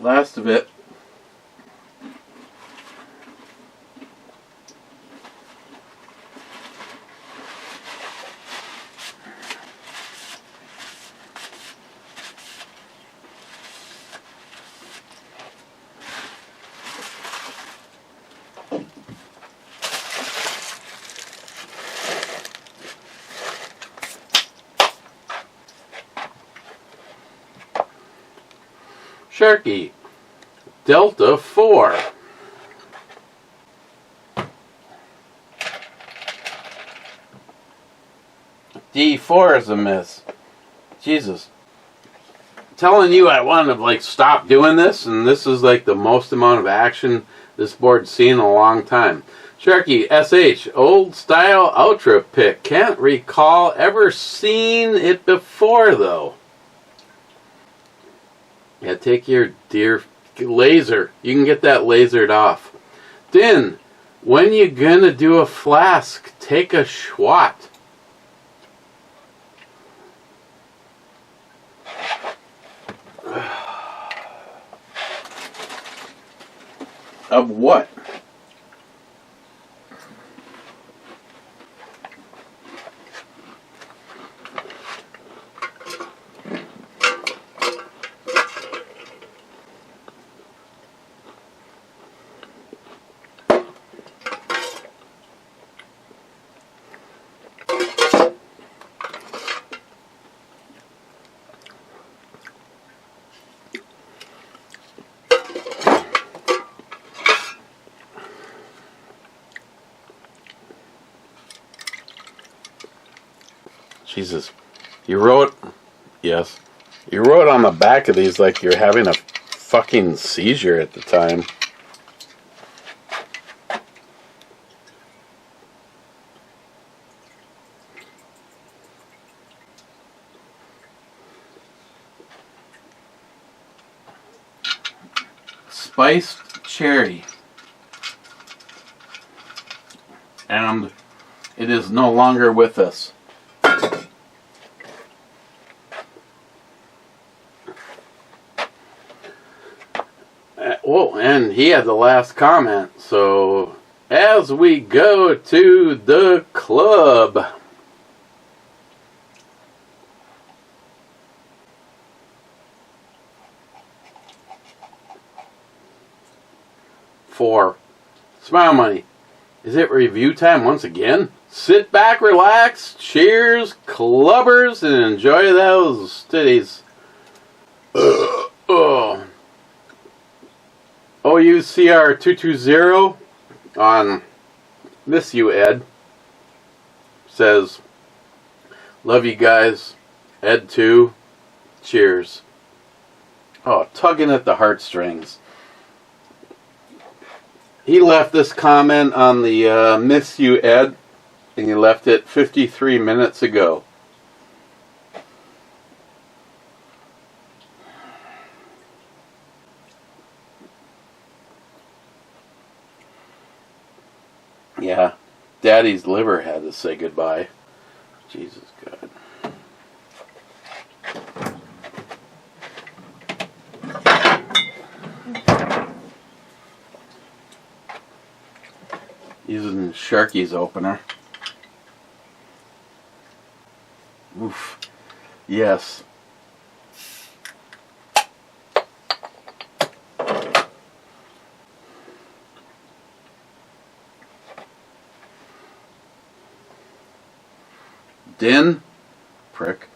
Last of it. Sharky, Delta 4. D4 is a miss. Jesus. Telling you I wanted to stop doing this, and this is the most amount of action this board's seen in a long time. Sharky, SH, old style Ultra pick. Can't recall ever seen it before though. Yeah, take your dear laser. You can get that lasered off. Din, when you gonna do a flask? Take a schwat. Of what? Jesus. You wrote, yes, you wrote on the back of these like you're having a fucking seizure at the time. Spiced cherry. And it is no longer with us. Oh, and he had the last comment. So, as we go to the club, for Smile Money, is it review time once again? Sit back, relax, cheers, clubbers, and enjoy those titties. Oh. OUCR220 on Miss You Ed says, love you guys. Ed 2, cheers. Oh, tugging at the heartstrings. He left this comment on the Miss You Ed, and he left it 53 minutes ago. Yeah, Daddy's liver had to say goodbye. Jesus God. Using Sharky's opener. Oof. Yes. locked in. Prick.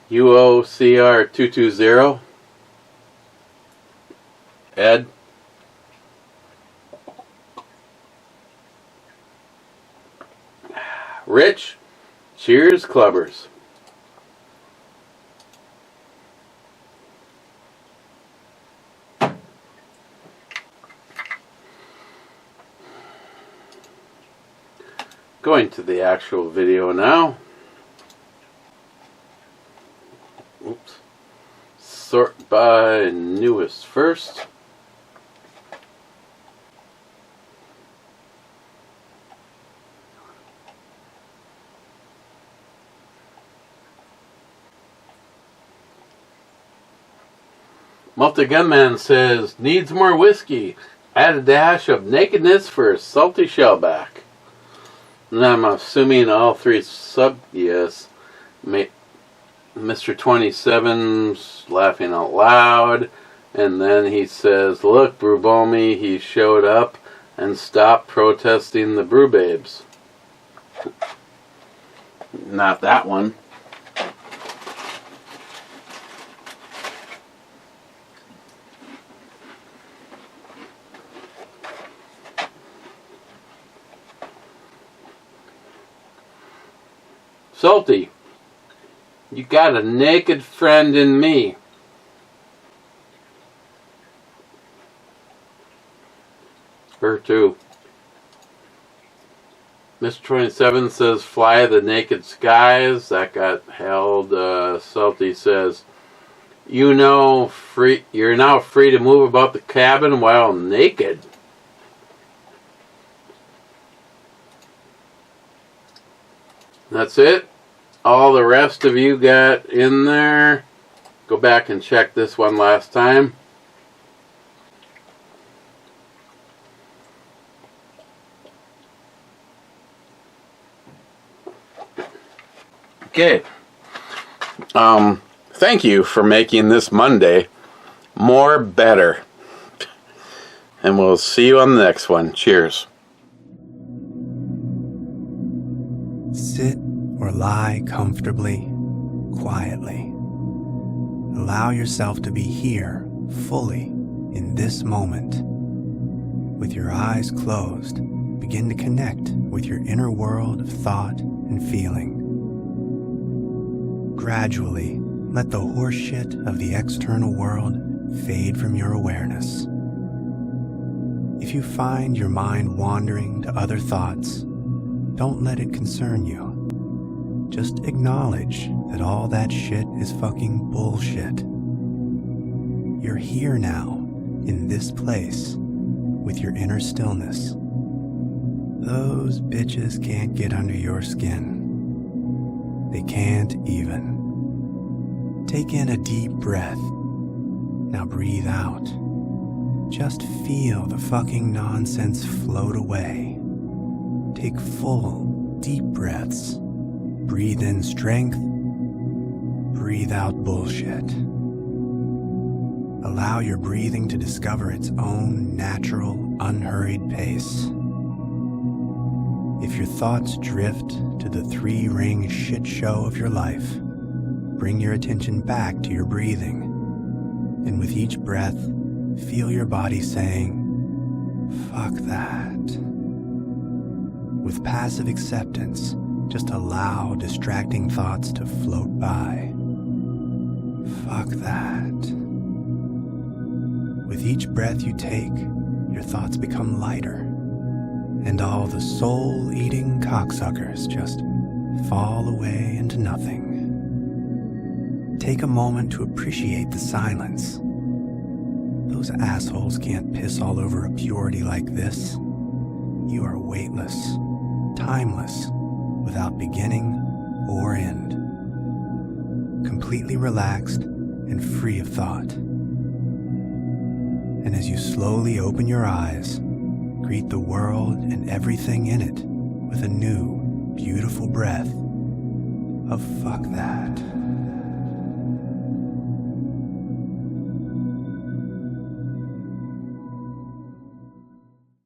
UOCR 220. Ed. Rich. Cheers, clubbers. Going to the actual video now. Oops. Sort by newest first. Multi-Gunman says, needs more whiskey. Add a dash of nakedness for a salty shellback. And I'm assuming all three yes. Mr. 27's laughing out loud. And then he says, look, Brew Bomey, he showed up and stopped protesting the Brew Babes. Not that one. Salty, you got a naked friend in me. Her too. Mr. 27 says, fly the naked skies. That got held. Salty says, you're now free to move about the cabin while naked. That's it. All the rest of you got in there. Go back and check this one last time. Okay. Thank you for making this Monday more better. And we'll see you on the next one. Cheers. Sit or lie comfortably, quietly. Allow yourself to be here, fully, in this moment. With your eyes closed, begin to connect with your inner world of thought and feeling. Gradually, let the horseshit of the external world fade from your awareness. If you find your mind wandering to other thoughts, don't let it concern you. Just acknowledge that all that shit is fucking bullshit. You're here now, in this place, with your inner stillness. Those bitches can't get under your skin. They can't even. Take in a deep breath. Now breathe out. Just feel the fucking nonsense float away. Take full, deep breaths. Breathe in strength. Breathe out bullshit. Allow your breathing to discover its own natural, unhurried pace. If your thoughts drift to the three-ring shit show of your life, bring your attention back to your breathing. And with each breath, feel your body saying, "Fuck that." With passive acceptance, just allow distracting thoughts to float by. Fuck that. With each breath you take, your thoughts become lighter, and all the soul-eating cocksuckers just fall away into nothing. Take a moment to appreciate the silence. Those assholes can't piss all over a purity like this. You are weightless, timeless, without beginning or end. Completely relaxed and free of thought. And as you slowly open your eyes, greet the world and everything in it with a new, beautiful breath of fuck that.